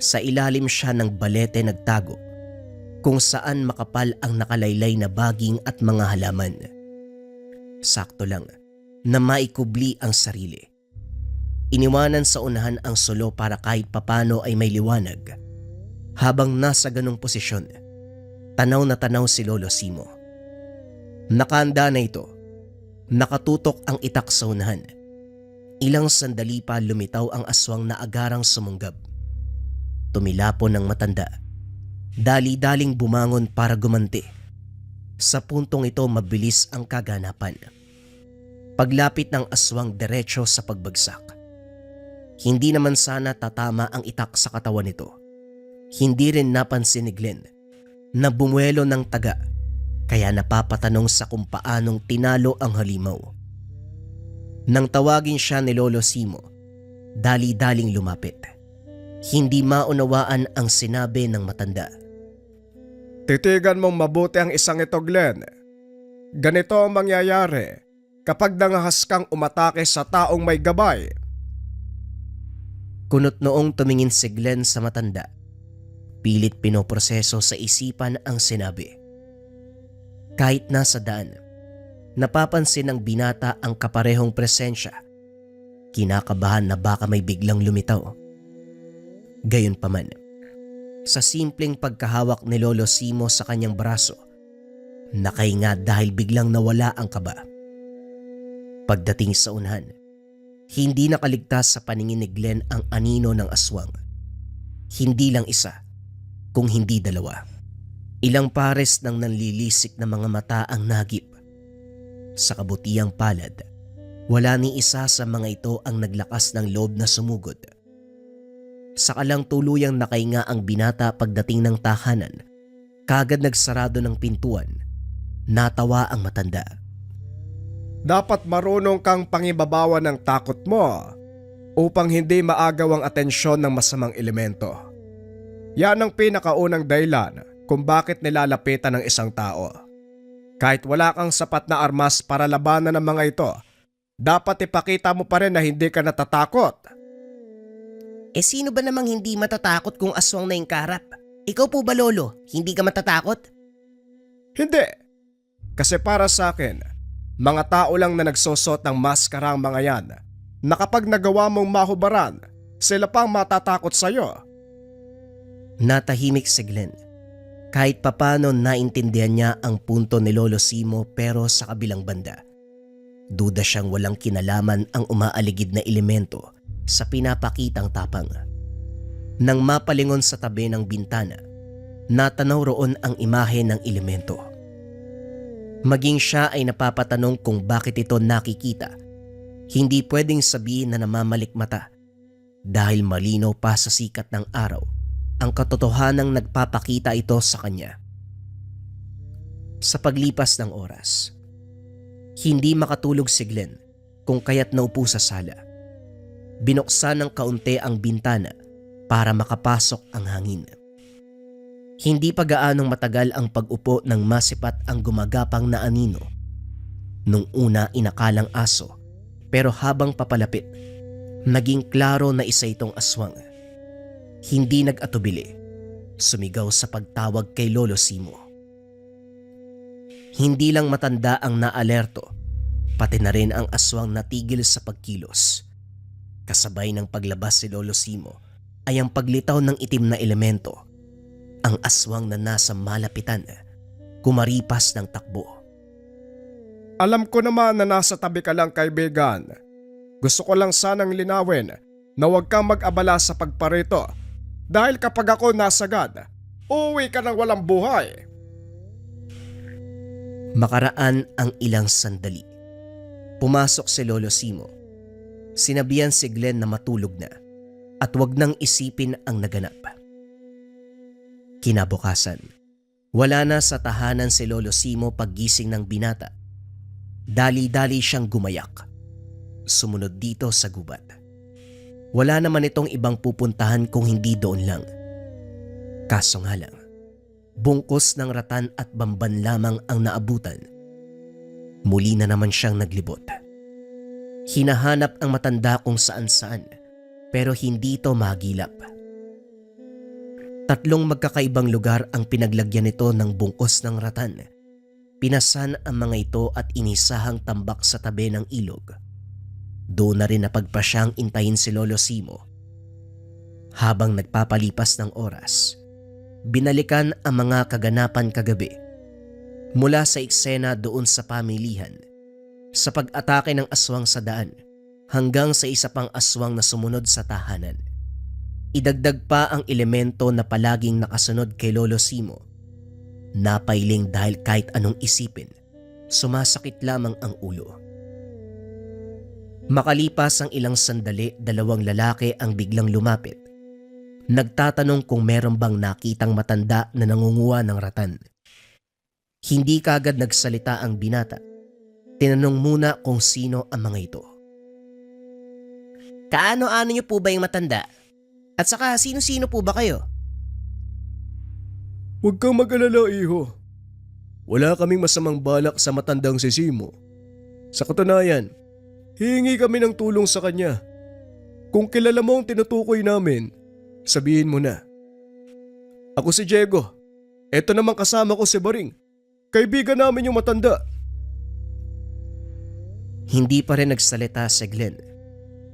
Sa ilalim siya ng balete nagtago, kung saan makapal ang nakalaylay na baging at mga halaman. Sakto lang na maikubli ang sarili. Iniwanan sa unahan ang sulo para kahit papano ay may liwanag. Habang nasa ganong posisyon, tanaw na tanaw si Lolo Simo. Nakahanda na ito. Nakatutok ang itak sa unahan. Ilang sandali pa lumitaw ang aswang na agarang sumunggab. Tumilapon ng matanda. Dali-daling bumangon para gumanti. Sa puntong ito mabilis ang kaganapan. Paglapit ng aswang diretso sa pagbagsak. Hindi naman sana tatama ang itak sa katawan nito. Hindi rin napansin ni Glenn na bumuelo ng taga kaya napapatanong sa kung paanong tinalo ang halimaw. Nang tawagin siya ni Lolo Simo, dali-daling lumapit. Hindi maunawaan ang sinabi ng matanda. Titigan mong mabuti ang isang ito, Glenn. Ganito ang mangyayari kapag nangahas kang umatake sa taong may gabay. Kunot noong tumingin si Glenn sa matanda. Pilit pinoproseso sa isipan ang sinabi. Kahit nasa daan, napapansin ng binata ang kaparehong presensya. Kinakabahan na baka may biglang lumitaw. Gayunpaman, Sa simpleng pagkahawak ni Lolo Simo sa kanyang braso, nakahinga dahil biglang nawala ang kaba. Pagdating sa unahan, hindi nakaligtas sa paningin ni Glenn ang anino ng aswang. Hindi lang isa, kung hindi dalawa. Ilang pares ng nanlilisik na mga mata ang nagip. Sa kabutihang palad, wala ni isa sa mga ito ang naglakas ng loob na sumugod. Sakalang tuluyang nakahinga ang binata pagdating ng tahanan, kagad nagsarado ng pintuan. Natawa ang matanda. Dapat marunong kang pangibabawan ng takot mo upang hindi maagaw ang atensyon ng masamang elemento. Yan ang pinakaunang dahilan kung bakit nilalapitan ng isang tao. Kahit wala kang sapat na armas para labanan ng mga ito, dapat ipakita mo pa rin na hindi ka natatakot. Sino ba namang hindi matatakot kung aswang na yung kaharap? Ikaw po ba, Lolo? Hindi ka matatakot? Hindi. Kasi para sa akin, mga tao lang na nagsusot ng maskara ang mga yan na kapag nagawa mong mahubaran, sila pang matatakot sa'yo. Natahimik si Glenn. Kahit papano naintindihan niya ang punto ni Lolo Simo, pero sa kabilang banda, duda siyang walang kinalaman ang umaaligid na elemento sa pinapakitang tapang. Nang mapalingon sa tabi ng bintana, natanaw roon ang imahe ng elemento. Maging siya ay napapatanong kung bakit ito nakikita. Hindi pwedeng sabihin na namamalikmata dahil malinaw pa sa sikat ng araw ang katotohanang nagpapakita ito sa kanya. Sa paglipas ng oras, hindi makatulog si Glenn kung kaya't naupo sa sala. Binuksan ng kaunti ang bintana para makapasok ang hangin. Hindi pa gaanong matagal ang pag-upo ng masipat ang gumagapang na anino. Nung una inakalang aso, pero habang papalapit, naging klaro na isa itong aswang. Hindi nag-atubili, sumigaw sa pagtawag kay Lolo Simo. Hindi lang matanda ang naalerto, pati na rin ang aswang natigil sa pagkilos. Kasabay ng paglabas si Lolo Simo ay ang paglitaw ng itim na elemento. Ang aswang na nasa malapitan, kumaripas ng takbo. Alam ko naman na nasa tabi ka lang, kaibigan. Gusto ko lang sanang linawin na huwag kang mag-abala sa pagparito dahil kapag ako nasagad, uuwi ka ng walang buhay. Makaraan ang ilang sandali. Pumasok si Lolo Simo. Sinabihan si Glenn na matulog na at wag nang isipin ang naganap. Kinabukasan, wala na sa tahanan si Lolo Simo paggising ng binata. Dali-dali siyang gumayak. Sumunod dito sa gubat. Wala naman itong ibang pupuntahan kung hindi doon lang. Kaso nga lang, bungkos ng ratan at bamban lamang ang naabutan. Muli na naman siyang naglibot. Hinahanap ang matanda kung saan-saan, pero hindi ito magilap. 3 magkakaibang lugar ang pinaglagyan nito ng bungkos ng ratan. Pinasan ang mga ito at inisahang tambak sa tabi ng ilog. Doon na rin napagpasyang intayin si Lolo Simo. Habang nagpapalipas ng oras, binalikan ang mga kaganapan kagabi. Mula sa eksena doon sa pamilihan, sa pag-atake ng aswang sa daan, hanggang sa isa pang aswang na sumunod sa tahanan. Idagdag pa ang elemento na palaging nakasunod kay Lolo Simo. Napailing dahil kahit anong isipin, sumasakit lamang ang ulo. Makalipas ang ilang sandali, 2 lalaki ang biglang lumapit. Nagtatanong kung meron bang nakitang matanda na nangunguha ng ratan. Hindi kagad nagsalita ang binata. Tinanong muna kung sino ang mga ito. Kaano-ano niyo po ba yung matanda? At saka sino-sino po ba kayo? Huwag kang mag-alala, iho. Wala kaming masamang balak sa matandang si Simo. Sa katunayan, hihingi kami ng tulong sa kanya. Kung kilala mo ang tinutukoy namin, sabihin mo na. Ako si Diego. Eto naman kasama ko si Baring. Kaibigan namin yung matanda. Hindi pa rin nagsalita si Glenn.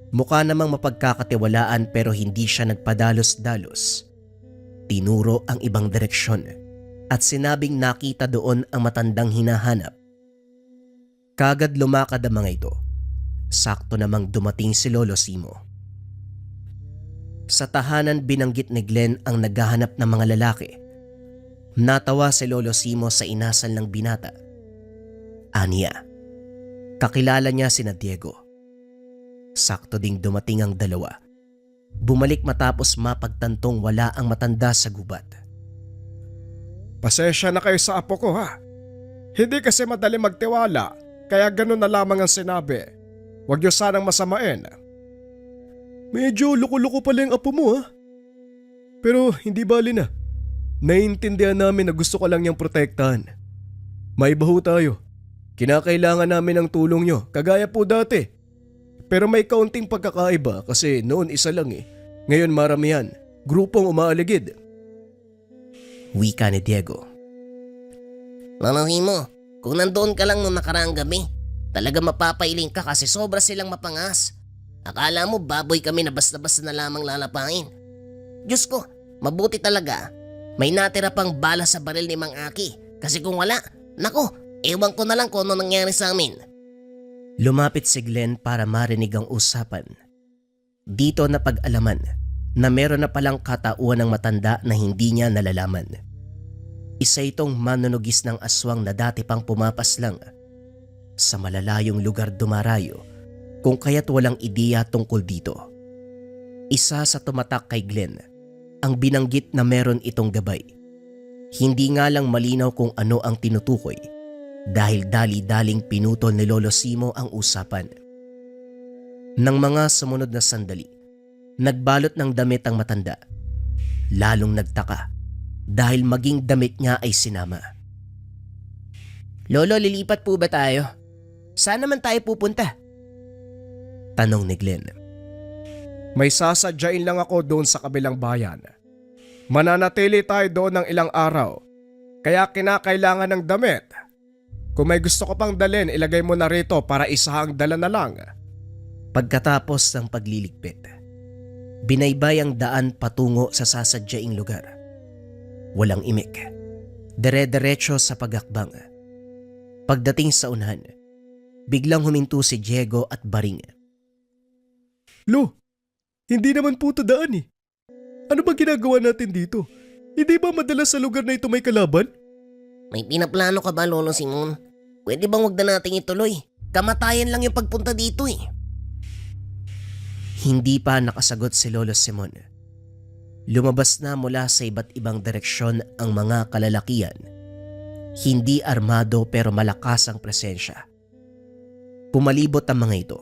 Mukha namang mapagkakatiwalaan pero hindi siya nagpadalos-dalos. Tinuro ang ibang direksyon at sinabing nakita doon ang matandang hinahanap. Kagad lumakad ang mga ito. Sakto namang dumating si Lolo Simo. Sa tahanan binanggit ni Glenn ang naghahanap ng mga lalaki. Natawa si Lolo Simo sa inasal ng binata. Aniya, kakilala niya sina Diego. Sakto ding dumating ang dalawa. Bumalik matapos mapagtantong wala ang matanda sa gubat. Pasensya na kayo sa apo ko ha. Hindi kasi madali magtiwala, kaya ganun na lamang ang sinabi. Huwag niyo sanang masamain. Medyo loko-loko pala yung apo mo ha. Pero hindi bali na. Naiintindihan namin na gusto ka lang niyang protektahan. May baho tayo. Kinakailangan namin ng tulong niyo, kagaya po dati. Pero may kaunting pagkakaiba kasi noon isa lang eh. Ngayon maramihan, grupong umaaligid. Wika ni Diego. Lolo Simo, kung nandoon ka lang noong nakaraang gabi, talaga mapapailing ka kasi sobra silang mapangas. Akala mo baboy kami na basta-basta na lamang lalapain. Diyos ko, mabuti talaga. May natira pang bala sa baril ni Mang Aki. Kasi kung wala, nako, ewan ko na lang kung ano nangyari sa amin. Lumapit si Glenn para marinig ang usapan. Dito napag-alaman na meron na palang katauhan ng matanda na hindi niya nalalaman. Isa itong manunugis ng aswang na dati pang pumapaslang. Sa malalayong lugar dumarayo kung kaya't walang ideya tungkol dito. Isa sa tumatak kay Glenn ang binanggit na meron itong gabay. Hindi nga lang malinaw kung ano ang tinutukoy dahil dali-daling pinutol ni Lolo Simo ang usapan. Nang mga sumunod na sandali, nagbalot ng damit ang matanda. Lalong nagtaka dahil maging damit niya ay sinama. Lolo, lilipat po ba tayo? Saan naman tayo pupunta? Tanong ni Glenn. May sasadyain lang ako doon sa kabilang bayan. Mananatili tayo doon ng ilang araw. Kaya kinakailangan ng damit. Kung may gusto ko pang dalhin, ilagay mo na rito para isahang dala na lang. Pagkatapos ng pagliligpit, binaybay ang daan patungo sa sasadyaing lugar. Walang imik. Dire-diretso sa pagakbang. Pagdating sa unahan, biglang huminto si Diego at Baring. Lo, hindi naman po ito daan eh. Ano ba ginagawa natin dito? Hindi ba madalas sa lugar na ito may kalaban? May pinaplano ka ba, Lolo Simon? Pwede bang wag na nating ituloy? Kamatayan lang yung pagpunta dito eh. Hindi pa nakasagot si Lolo Simon. Lumabas na mula sa iba't ibang direksyon ang mga kalalakian. Hindi armado pero malakas ang presensya. Pumalibot ang mga ito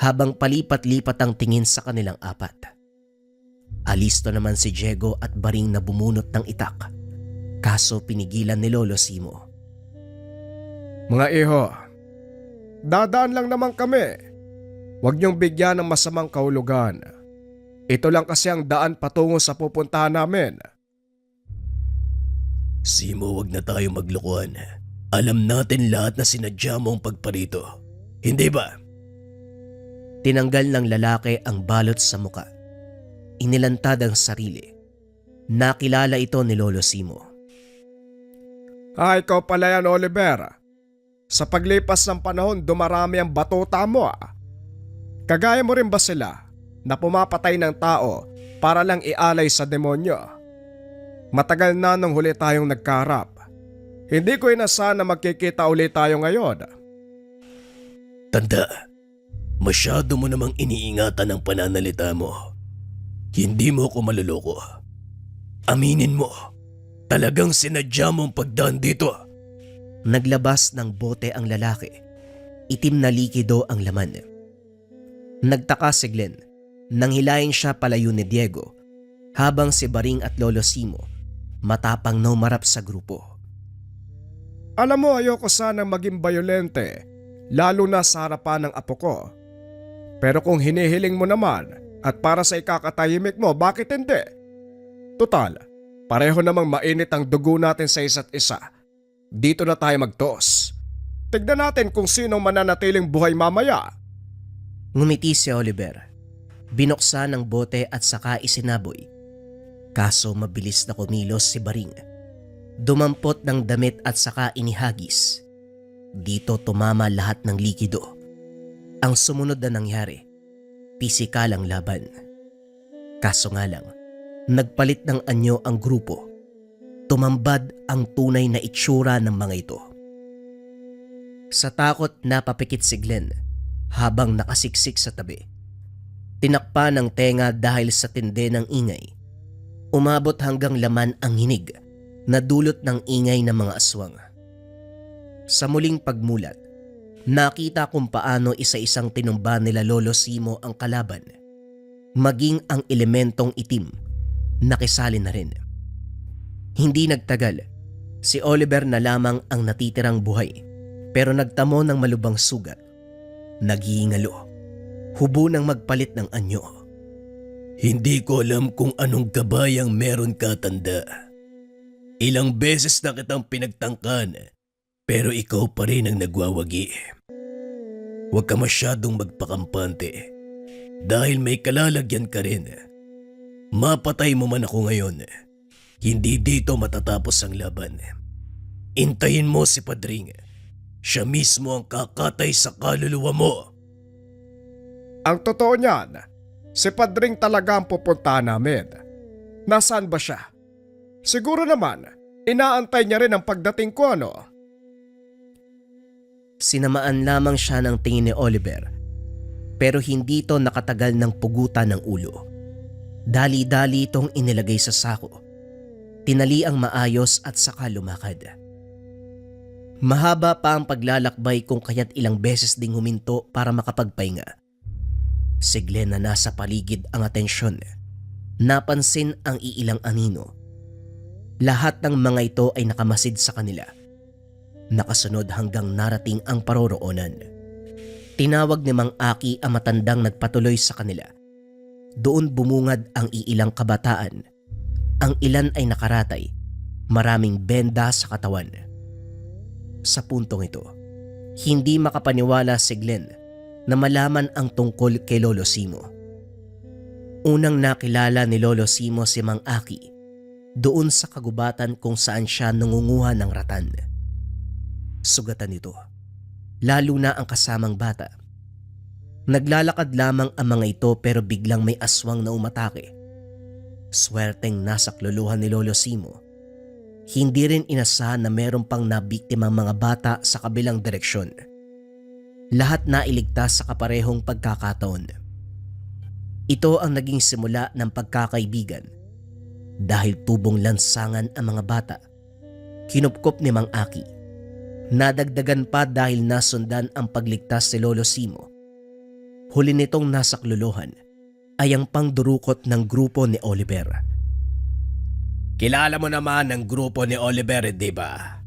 habang palipat-lipat ang tingin sa kanilang apat. Alisto naman si Diego at Baring na bumunot ng itak. Kaso pinigilan ni Lolo Simo. Mga iho, dadaan lang naman kami. Huwag niyong bigyan ng masamang kahulugan. Ito lang kasi ang daan patungo sa pupuntahan namin. Simo, wag na tayo maglokohan. Alam natin lahat na sinadya mo ang pagparito. Hindi ba? Tinanggal ng lalaki ang balot sa muka. Inilantad ang sarili. Nakilala ito ni Lolo Simo. Ikaw pala yan, Oliver. Sa paglipas ng panahon, dumarami ang batuta mo ah. Kagaya mo rin ba sila na pumapatay ng tao para lang ialay sa demonyo? Matagal na nung huli tayong nagkaharap. Hindi ko inasahan na magkikita ulit tayo ngayon. Tanda, masyado mo namang iniingatan ang pananalita mo. Hindi mo ako maluloko. Aminin mo, talagang sinadya mong pagdaan dito. Naglabas ng bote ang lalaki. Itim na likido ang laman. Nagtaka si Glenn nang hilahin siya palayo ni Diego habang si Baring at Lolo Simo matapang na umarap sa grupo. Alam mo, ayoko sanang maging bayolente, lalo na sa harapan ng apo ko. Pero kung hinihiling mo naman at para sa ikakatahimik mo, bakit hindi? Total, pareho namang mainit ang dugo natin sa isa't isa. Dito na tayo magtos. Tignan natin kung sino mananatiling buhay mamaya. Ngumiti si Oliver. Binuksan ang bote at saka isinaboy. Kaso mabilis na kumilos si Baring. Dumampot ng damit at saka inihagis. Dito tumama lahat ng likido. Ang sumunod na nangyari, pisikal ang laban. Kaso nga lang, nagpalit ng anyo ang grupo. Tumambad ang tunay na itsura ng mga ito. Sa takot napapikit si Glenn habang nakasiksik sa tabi. Tinakpa ng tenga dahil sa tindi ng ingay. Umabot hanggang laman ang hinig na dulot ng ingay ng mga aswang. Sa muling pagmulat, nakita kung paano isa-isang tinumba nila Lolo Simo ang kalaban. Maging ang elementong itim, nakisali na rin. Hindi nagtagal, si Oliver na lamang ang natitirang buhay pero nagtamo ng malubang sugat. Naghiingalo, hubo ng magpalit ng anyo. Hindi ko alam kung anong gabayang meron ka, tanda. Ilang beses na kitang pinagtangkan, pero ikaw pa rin ang nagwawagi. Huwag ka masyadong magpakampante dahil may kalalagyan ka rin. Mapatay mo man ako ngayon, hindi dito matatapos ang laban. Intayin mo si Padring. Siya mismo ang kakatay sa kaluluwa mo. Ang totoo niyan, si Padring talaga ang pupuntahan namin. Nasaan ba siya? Siguro naman, inaantay niya rin ang pagdating ko, ano? Sinamaan lamang siya ng tingin ni Oliver, pero hindi ito nakatagal ng pugutan ng ulo. Dali-dali itong inilagay sa sako. Tinali ang maayos at saka lumakad. Mahaba pa ang paglalakbay kung kaya't ilang beses ding huminto para makapagpahinga. Si Glenn na nasa paligid ang atensyon. Napansin ang iilang anino. Lahat ng mga ito ay nakamasid sa kanila. Nakasunod hanggang narating ang paroroonan. Tinawag ni Mang Aki ang matandang nagpatuloy sa kanila. Doon bumungad ang iilang kabataan. Ang ilan ay nakaratay. Maraming benda sa katawan. Sa puntong ito, hindi makapaniwala si Glenn na malaman ang tungkol kay Lolo Simo. Unang nakilala ni Lolo Simo si Mang Aki doon sa kagubatan kung saan siya nangunguha ng ratan. Sugatan nito, lalo na ang kasamang bata. Naglalakad lamang ang mga ito pero biglang may aswang na umatake. Swerteng nasakluluhan ni Lolo Simo. Hindi rin inasahan na meron pang nabiktimang mga bata sa kabilang direksyon. Lahat na iligtas sa kaparehong pagkakataon. Ito ang naging simula ng pagkakaibigan. Dahil tubong lansangan ang mga bata, kinupkop ni Mang Aki. Nadagdagan pa dahil nasundan ang pagligtas ni Lolo Simo. Huli nitong nasakluluhan ay ang pangdurukot ng grupo ni Oliver. Kilala mo naman ang grupo ni Oliver, di ba?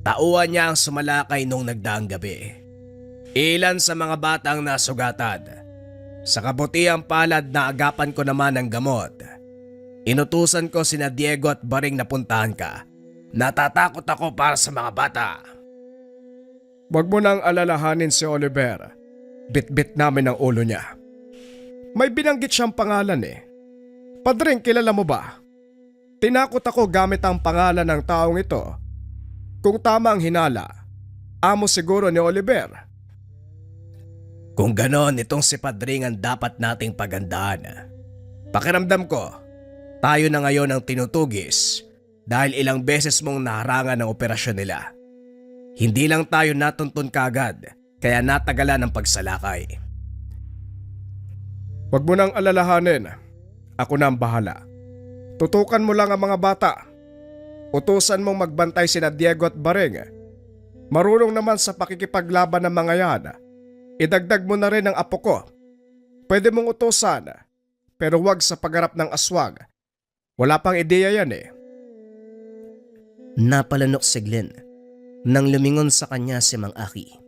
Tauhan niya ang sumalakay nung nagdaang gabi. Ilan sa mga batang nasugatan. Sa kabutiang palad na agapan ko naman ng gamot. Inutusan ko sina Diego at Baring na puntahan ka. Natatakot ako para sa mga bata. Huwag mo nang alalahanin si Oliver. Bit-bit namin ang ulo niya. May binanggit siyang pangalan eh. Padring, kilala mo ba? Tinakot ako gamit ang pangalan ng taong ito. Kung tama ang hinala, amo siguro ni Oliver. Kung ganon, itong si Padring ang dapat nating pagandaan. Pakiramdam ko, tayo na ngayon ang tinutugis dahil ilang beses mong naharangan ang operasyon nila. Hindi lang tayo natuntun kaagad kaya natagalan ang pagsalakay. Huwag mo nang alalahanin. Ako na ang bahala. Tutukan mo lang ang mga bata. Utusan mong magbantay sina Diego at Baring. Marunong naman sa pakikipaglaban ng mga yan. Idagdag mo na rin ang apo ko. Pwede mong utusan, pero huwag sa pagharap ng aswang. Wala pang ideya yan eh. Napalanok si Glenn nang lumingon sa kanya si Mang Aki.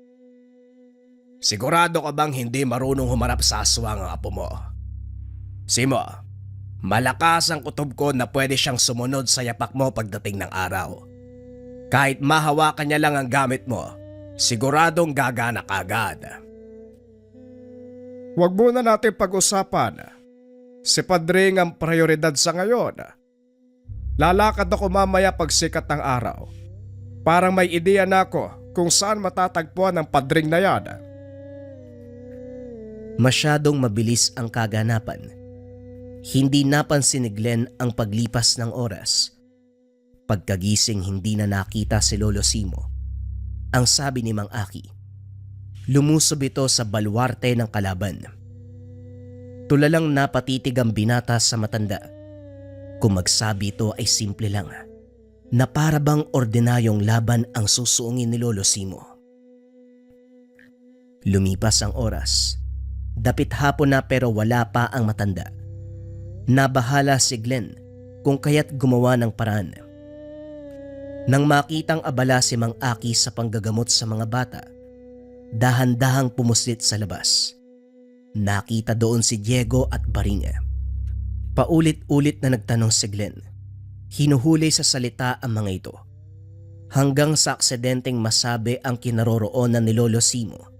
Sigurado ka bang hindi marunong humarap sa aswang ang apo mo? Simo, malakas ang kutob ko na pwede siyang sumunod sa yapak mo pagdating ng araw. Kahit mahawakan niya lang ang gamit mo, siguradong gagana ka agad. Huwag muna natin pag-usapan. Si Padring ang prioridad sa ngayon. Lalakad ako mamaya pagsikat ng araw. Parang may ideya na ako kung saan matatagpuan ang padring na yan. Masyadong mabilis ang kaganapan. Hindi napansin ni Glenn ang paglipas ng oras. Pagkagising hindi na nakita si Lolo Simo. Ang sabi ni Mang Aki, lumusob ito sa baluarte ng kalaban. Tulalang napatitig ang binata sa matanda. Kung magsabi ito ay simple lang, na para bang ordinaryong laban ang susuungin ni Lolo Simo. Lumipas ang oras. Dapit hapon na pero wala pa ang matanda. Nabahala si Glenn kung kaya't gumawa ng paraan. Nang makitang abala si Mang Aki sa panggagamot sa mga bata, dahan-dahang pumuslit sa labas. Nakita doon si Diego at Baringa. Paulit-ulit na nagtanong si Glenn. Hinuhuli sa salita ang mga ito. Hanggang sa aksidenteng masabi ang kinaroroonan ni Lolo Simo.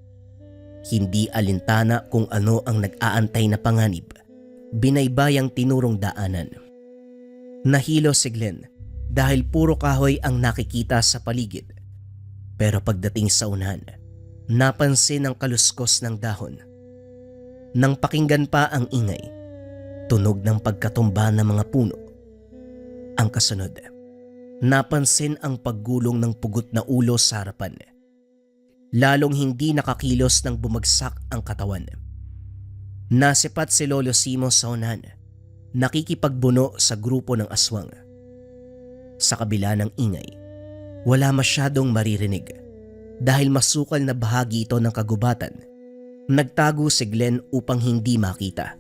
Hindi alintana kung ano ang nag-aantay na panganib. Binaybayang tinurong daanan. Nahilo si Glenn dahil puro kahoy ang nakikita sa paligid. Pero pagdating sa unahan, napansin ang kaluskos ng dahon. Nang pakinggan pa ang ingay, tunog ng pagkatumba ng mga puno. Ang kasunod, napansin ang paggulong ng pugot na ulo sa harapan. Lalong hindi nakakilos nang bumagsak ang katawan. Nasipat si Lolo Simo sa unahan, nakikipagbuno sa grupo ng aswang. Sa kabila ng ingay, wala masyadong maririnig dahil masukal na bahagi ito ng kagubatan. Nagtago si Glenn upang hindi makita.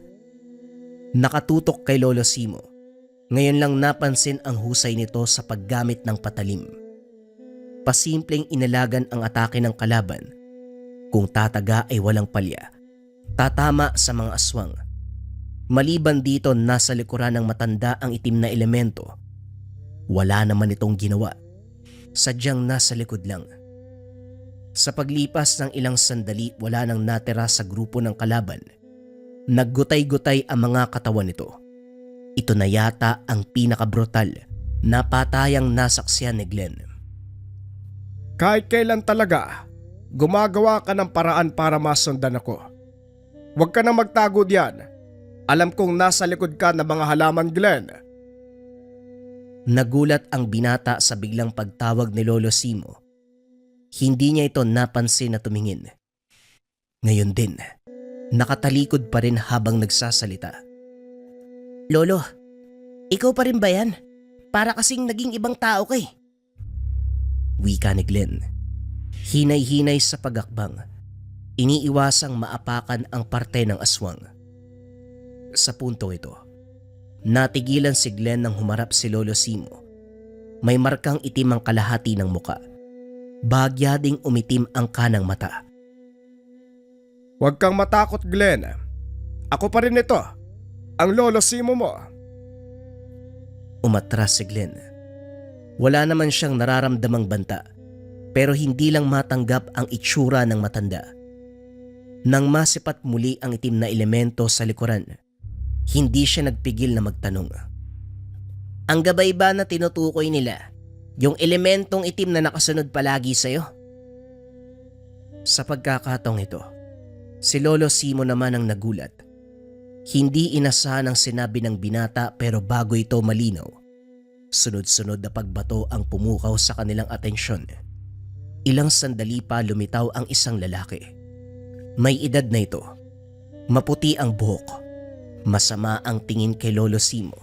Nakatutok kay Lolo Simo. Ngayon lang napansin ang husay nito sa paggamit ng patalim. Pasimpleng inalagan ang atake ng kalaban. Kung tataga ay walang palya. Tatama sa mga aswang. Maliban dito nasa likuran ng matanda ang itim na elemento. Wala naman itong ginawa. Sadyang nasa likod lang. Sa paglipas ng ilang sandali wala nang natira sa grupo ng kalaban. Naggutay-gutay ang mga katawan nito. Ito na yata ang pinakabrutal na patayang nasaksihan ni Glenn. Kahit kailan talaga, gumagawa ka ng paraan para masundan ako. Huwag ka na magtago diyan. Alam kong nasa likod ka ng mga halaman, Glenn. Nagulat ang binata sa biglang pagtawag ni Lolo Simo. Hindi niya ito napansin na tumingin. Ngayon din, nakatalikod pa rin habang nagsasalita. Lolo, ikaw pa rin ba yan? Para kasing naging ibang tao ka eh. Wika ni Glenn. Hinay-hinay sa pagakbang. Iniiwasang maapakan ang parte ng aswang. Sa punto ito, natigilan si Glenn nang humarap si Lolo Simo. May markang itim ang kalahati ng muka. Bahagya ding umitim ang kanang mata. Huwag kang matakot, Glenn. Ako pa rin ito, ang Lolo Simo mo. Umatras si Glenn. Wala naman siyang nararamdamang banta, pero hindi lang matanggap ang itsura ng matanda. Nang masipat muli ang itim na elemento sa likuran, hindi siya nagpigil na magtanong. Ang gabay ba na tinutukoy nila, yung elementong itim na nakasunod palagi sa'yo? Sa pagkakataong ito, si Lolo Simo naman ang nagulat. Hindi inasahan ang sinabi ng binata pero bago ito malinaw, sunod-sunod na pagbato ang pumukaw sa kanilang atensyon. Ilang sandali pa lumitaw ang isang lalaki. May edad na ito. Maputi ang buhok. Masama ang tingin kay Lolo Simo.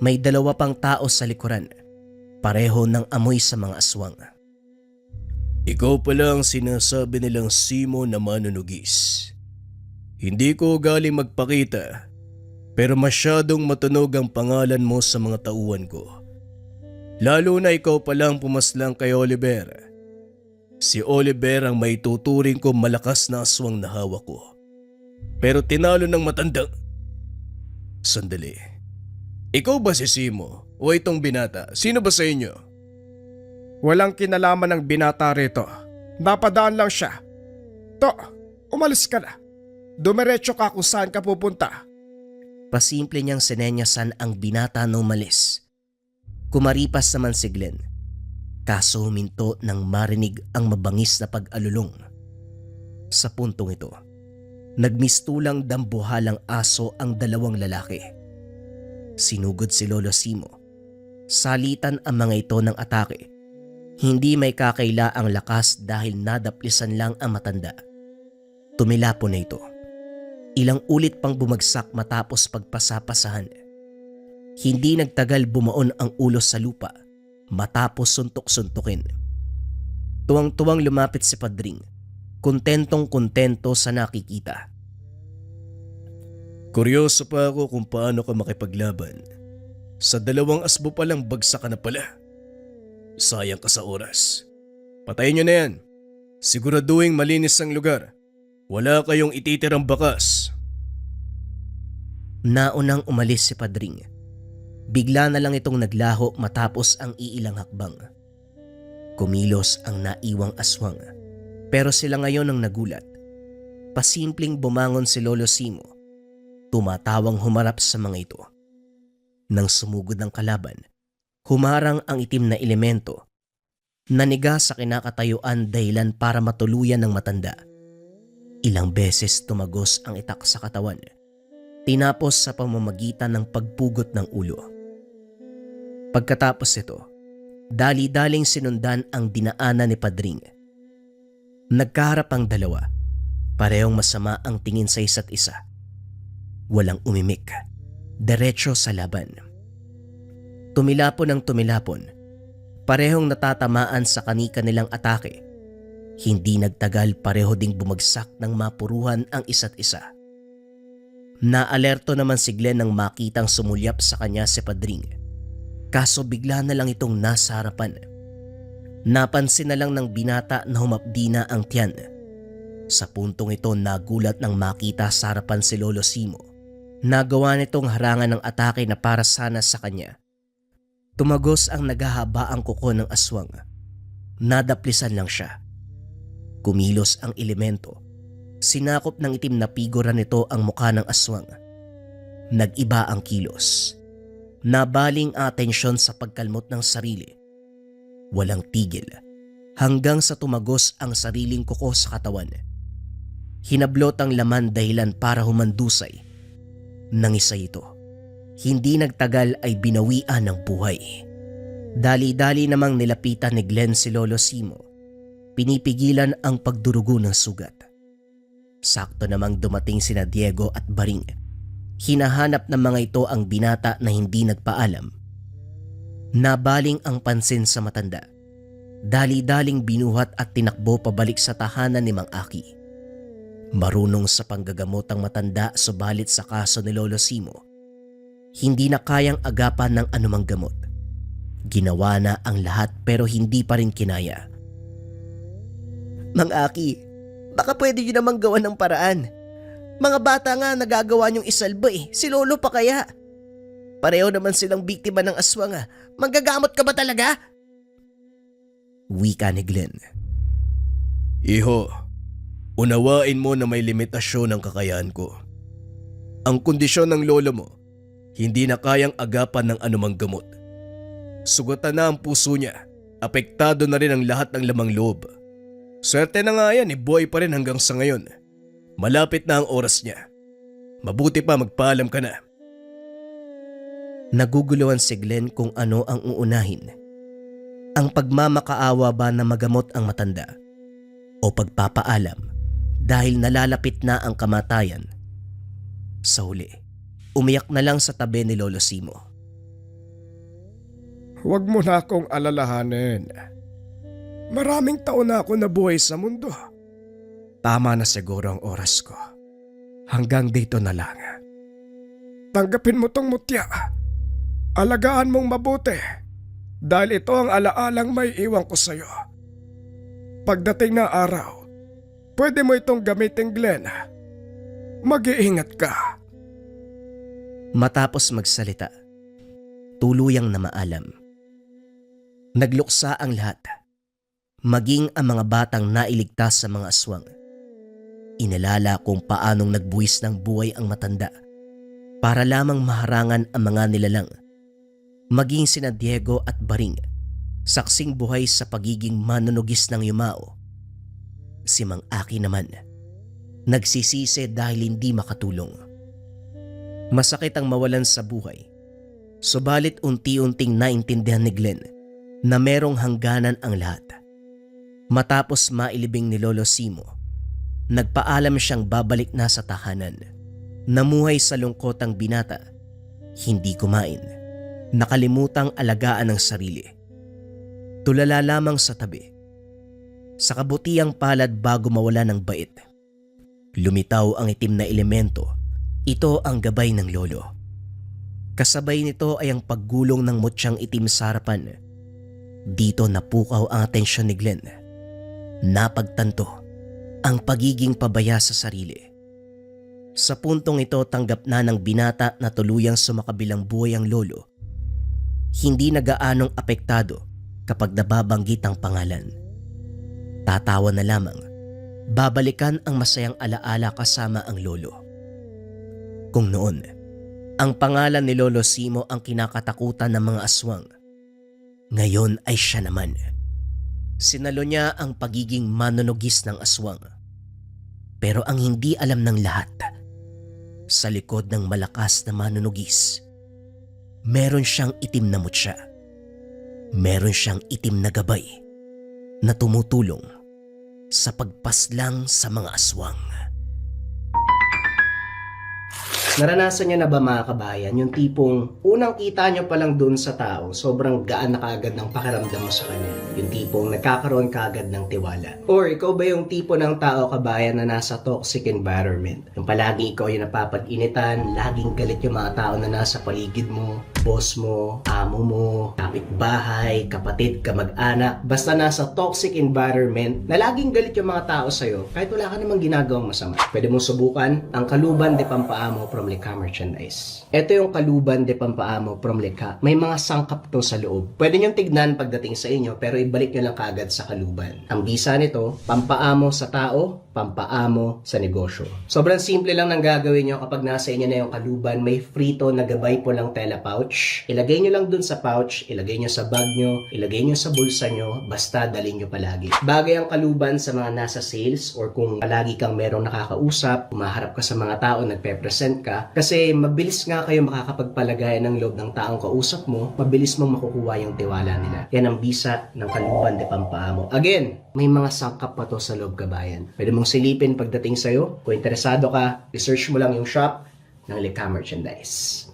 May dalawa pang tao sa likuran. Pareho ng amoy sa mga aswang. Ikaw pala ang sinasabi nilang Simo na manunugis. Hindi ko galing magpakita, pero masyadong matunog ang pangalan mo sa mga tauhan ko. Lalo na ikaw palang pumaslang kay Oliver. Si Oliver ang may tuturing ko malakas na aswang na hawak ko. Pero tinalo ng matandang... Sandali. Ikaw ba si Simo o itong binata? Sino ba sa inyo? Walang kinalaman ng binata rito. Napadaan lang siya. Umalis ka na. Dumiretso ka kung saan ka pupunta. Pasimple niyang sinenyasan ang binata na umalis. Kumaripas naman si Glenn, kaso huminto nang marinig ang mabangis na pag-alulong. Sa puntong ito, nagmistulang dambuhalang aso ang dalawang lalaki. Sinugod si Lolo Simo. Salitan ang mga ito ng atake. Hindi may kakaila ang lakas dahil nadaplisan lang ang matanda. Tumilapo na ito. Ilang ulit pang bumagsak matapos pagpasapasahan. Hindi nagtagal bumaon ang ulo sa lupa matapos suntok-suntukin. Tuwang-tuwang lumapit si Padring, kontentong-kontento sa nakikita. Kuryoso pa ako kung paano ka makipaglaban. Sa 2 asbo pa lang bagsak ka na pala. Sayang ka sa oras. Patayin nyo na yan. Siguraduhin malinis ang lugar. Wala kayong ititirang bakas. Naunang umalis si Padring. Bigla na lang itong naglaho matapos ang iilang hakbang. Kumilos ang naiwang aswang, pero sila ngayon ang nagulat. Pasimpleng bumangon si Lolo Simo, tumatawang humarap sa mga ito. Nang sumugod ang kalaban, humarang ang itim na elemento. Naniga sa kinakatayuan dahilan para matuluyan ng matanda. Ilang beses tumagos ang itak sa katawan, tinapos sa pamamagitan ng pagpugot ng ulo. Pagkatapos ito, dali-daling sinundan ang dinaanan ni Padring. Nagkaharap ang dalawa, parehong masama ang tingin sa isa't isa. Walang umimik, diretso sa laban. Tumilapon ang tumilapon, parehong natatamaan sa kani-kanilang atake. Hindi nagtagal pareho ding bumagsak ng mapuruhan ang isa't isa. Naalerto naman si Glenn nang makitang sumulyap sa kanya si Padring. Kaso bigla na lang itong nasa harapan. Napansin na lang ng binata na humapdi na ang tiyan. Sa puntong ito nagulat nang makita sa harapan si Lolo Simo. Nagawa nitong harangan ng atake na para sana sa kanya. Tumagos ang naghahabaang kuko ng aswang. Nadaplisan lang siya. Kumilos ang elemento. Sinakop ng itim na figura nito ang mukha ng aswang. Nag-iba ang kilos. Nabaling ang atensyon sa pagkalmot ng sarili. Walang tigil hanggang sa tumagos ang sariling kuko sa katawan. Hinablot ang laman dahilan para humandusay. Nangisa ito. Hindi nagtagal ay binawian ng buhay. Dali-dali namang nilapitan ni Glenn si Lolo Simo. Pinipigilan ang pagdurugo ng sugat. Sakto namang dumating sina Diego at Baring. Hinahanap ng mga ito ang binata na hindi nagpaalam. Nabaling ang pansin sa matanda. Dali-daling binuhat at tinakbo pabalik sa tahanan ni Mang Aki. Marunong sa panggagamot ang matanda subalit sa kaso ni Lolo Simo, hindi na kayang agapan ng anumang gamot. Ginawa na ang lahat pero hindi pa rin kinaya. Mang Aki, baka pwede nyo namang gawa ng paraan. Mga bata nga nagagawa nyong isalba si Lolo pa kaya? Pareho naman silang biktima ng aswang Manggagamot ka ba talaga? Wika ni Glenn. Iho, unawain mo na may limitasyon ang kakayahan ko. Ang kondisyon ng lolo mo, hindi na kayang agapan ng anumang gamot. Sugatan na ang puso niya, apektado na rin ang lahat ng lamang loob. Swerte na nga yan, buhay pa rin hanggang sa ngayon. Malapit na ang oras niya. Mabuti pa magpaalam ka na. Naguguluhan si Glenn kung ano ang uunahin. Ang pagmamakaawa ba na magamot ang matanda? O pagpapaalam dahil nalalapit na ang kamatayan? Sa huli, umiyak na lang sa tabi ni Lolo Simo. Huwag mo na akong alalahanin. Maraming taon na ako nabuhay sa mundo. Tama na siguro ang oras ko. Hanggang dito na lang. Tanggapin mo tong mutya. Alagaan mong mabuti. Dahil ito ang alaalang may iwan ko sa'yo. Pagdating na araw, pwede mo itong gamitin, Glenn. Mag-iingat ka. Matapos magsalita, tuluyang na maalam. Nagluksa ang lahat, maging ang mga batang nailigtas sa mga aswang. Inalala kung paanong nagbuwis ng buhay ang matanda para lamang maharangan ang mga nilalang. Maging sina Diego at Baring, saksing buhay sa pagiging manunugis ng yumao. Si Mang Aki naman, nagsisisi dahil hindi makatulong. Masakit ang mawalan sa buhay, subalit unti-unting naintindihan ni Glenn na merong hangganan ang lahat. Matapos mailibing ni Lolo Simo, nagpaalam siyang babalik na sa tahanan. Namuhay sa lungkot ang binata, hindi kumain, nakalimutang alagaan ang sarili. Tulala lamang sa tabi. Sa kabutiang palad bago mawala ng bait, lumitaw ang itim na elemento. Ito ang gabay ng lolo. Kasabay nito ay ang paggulong ng mutyang itim sa harapan. Dito napukaw ang atensyon ni Glenn. Napagtanto ang pagiging pabaya sa sarili. Sa puntong ito tanggap na ng binata na tuluyang sumakabilang buhay ang lolo. Hindi na gaanong apektado kapag nababanggit ang pangalan. Tatawa na lamang, babalikan ang masayang alaala kasama ang lolo. Kung noon, ang pangalan ni Lolo Simo ang kinakatakutan ng mga aswang, ngayon ay siya naman. Sinalo niya ang pagiging manunugis ng aswang. Pero ang hindi alam ng lahat, sa likod ng malakas na manunugis, meron siyang itim na mutya. Meron siyang itim na gabay na tumutulong sa pagpaslang sa mga aswang. Naranasan niyo na ba mga kabayan yung tipong unang kita niyo pa lang dun sa tao, sobrang gaan na kaagad ng pakiramdam mo sa kanya? Yung tipong nagkakaroon kaagad ng tiwala. Or ikaw ba yung tipo ng tao kabayan na nasa toxic environment? Yung palagi ikaw yung napapag-initan, laging galit yung mga tao na nasa paligid mo, boss mo, amo mo, kapitbahay, kapatid, kamag-anak. Basta nasa toxic environment na laging galit yung mga tao sa'yo kahit wala ka namang ginagawang masama. Pwede mong subukan ang Kaluban de Pampaamo from Lika Merchandise. Ito yung Kaluban de Pampaamo from Lika. May mga sangkap to sa loob. Pwede niyong tignan pagdating sa inyo pero ibalik niyo lang kaagad sa Kaluban. Ang bisa nito, pampaamo sa tao, pampaamo sa negosyo. Sobrang simple lang ng gagawin niyo kapag nasa inyo na yung Kaluban. May frito na gabay po lang tela pouch. Ilagay niyo lang dun sa pouch, ilagay niyo sa bag niyo, ilagay niyo sa bulsa niyo, basta dalhin niyo palagi. Bagay ang Kaluban sa mga nasa sales or kung palagi kang merong nakakausap, umaharap ka sa mga tao, nagpe-present ka, kasi mabilis nga kayo makakapagpalagay ng loob ng taong kausap mo, mabilis mong makukuha yung tiwala nila. Yan ang bisa ng Kaluban de Pampaamo. Again, may mga sangkap pa to sa loob kabayan. Pwede mong silipin pagdating sa'yo. Kung interesado ka, research mo lang yung shop ng Lika Merchandise.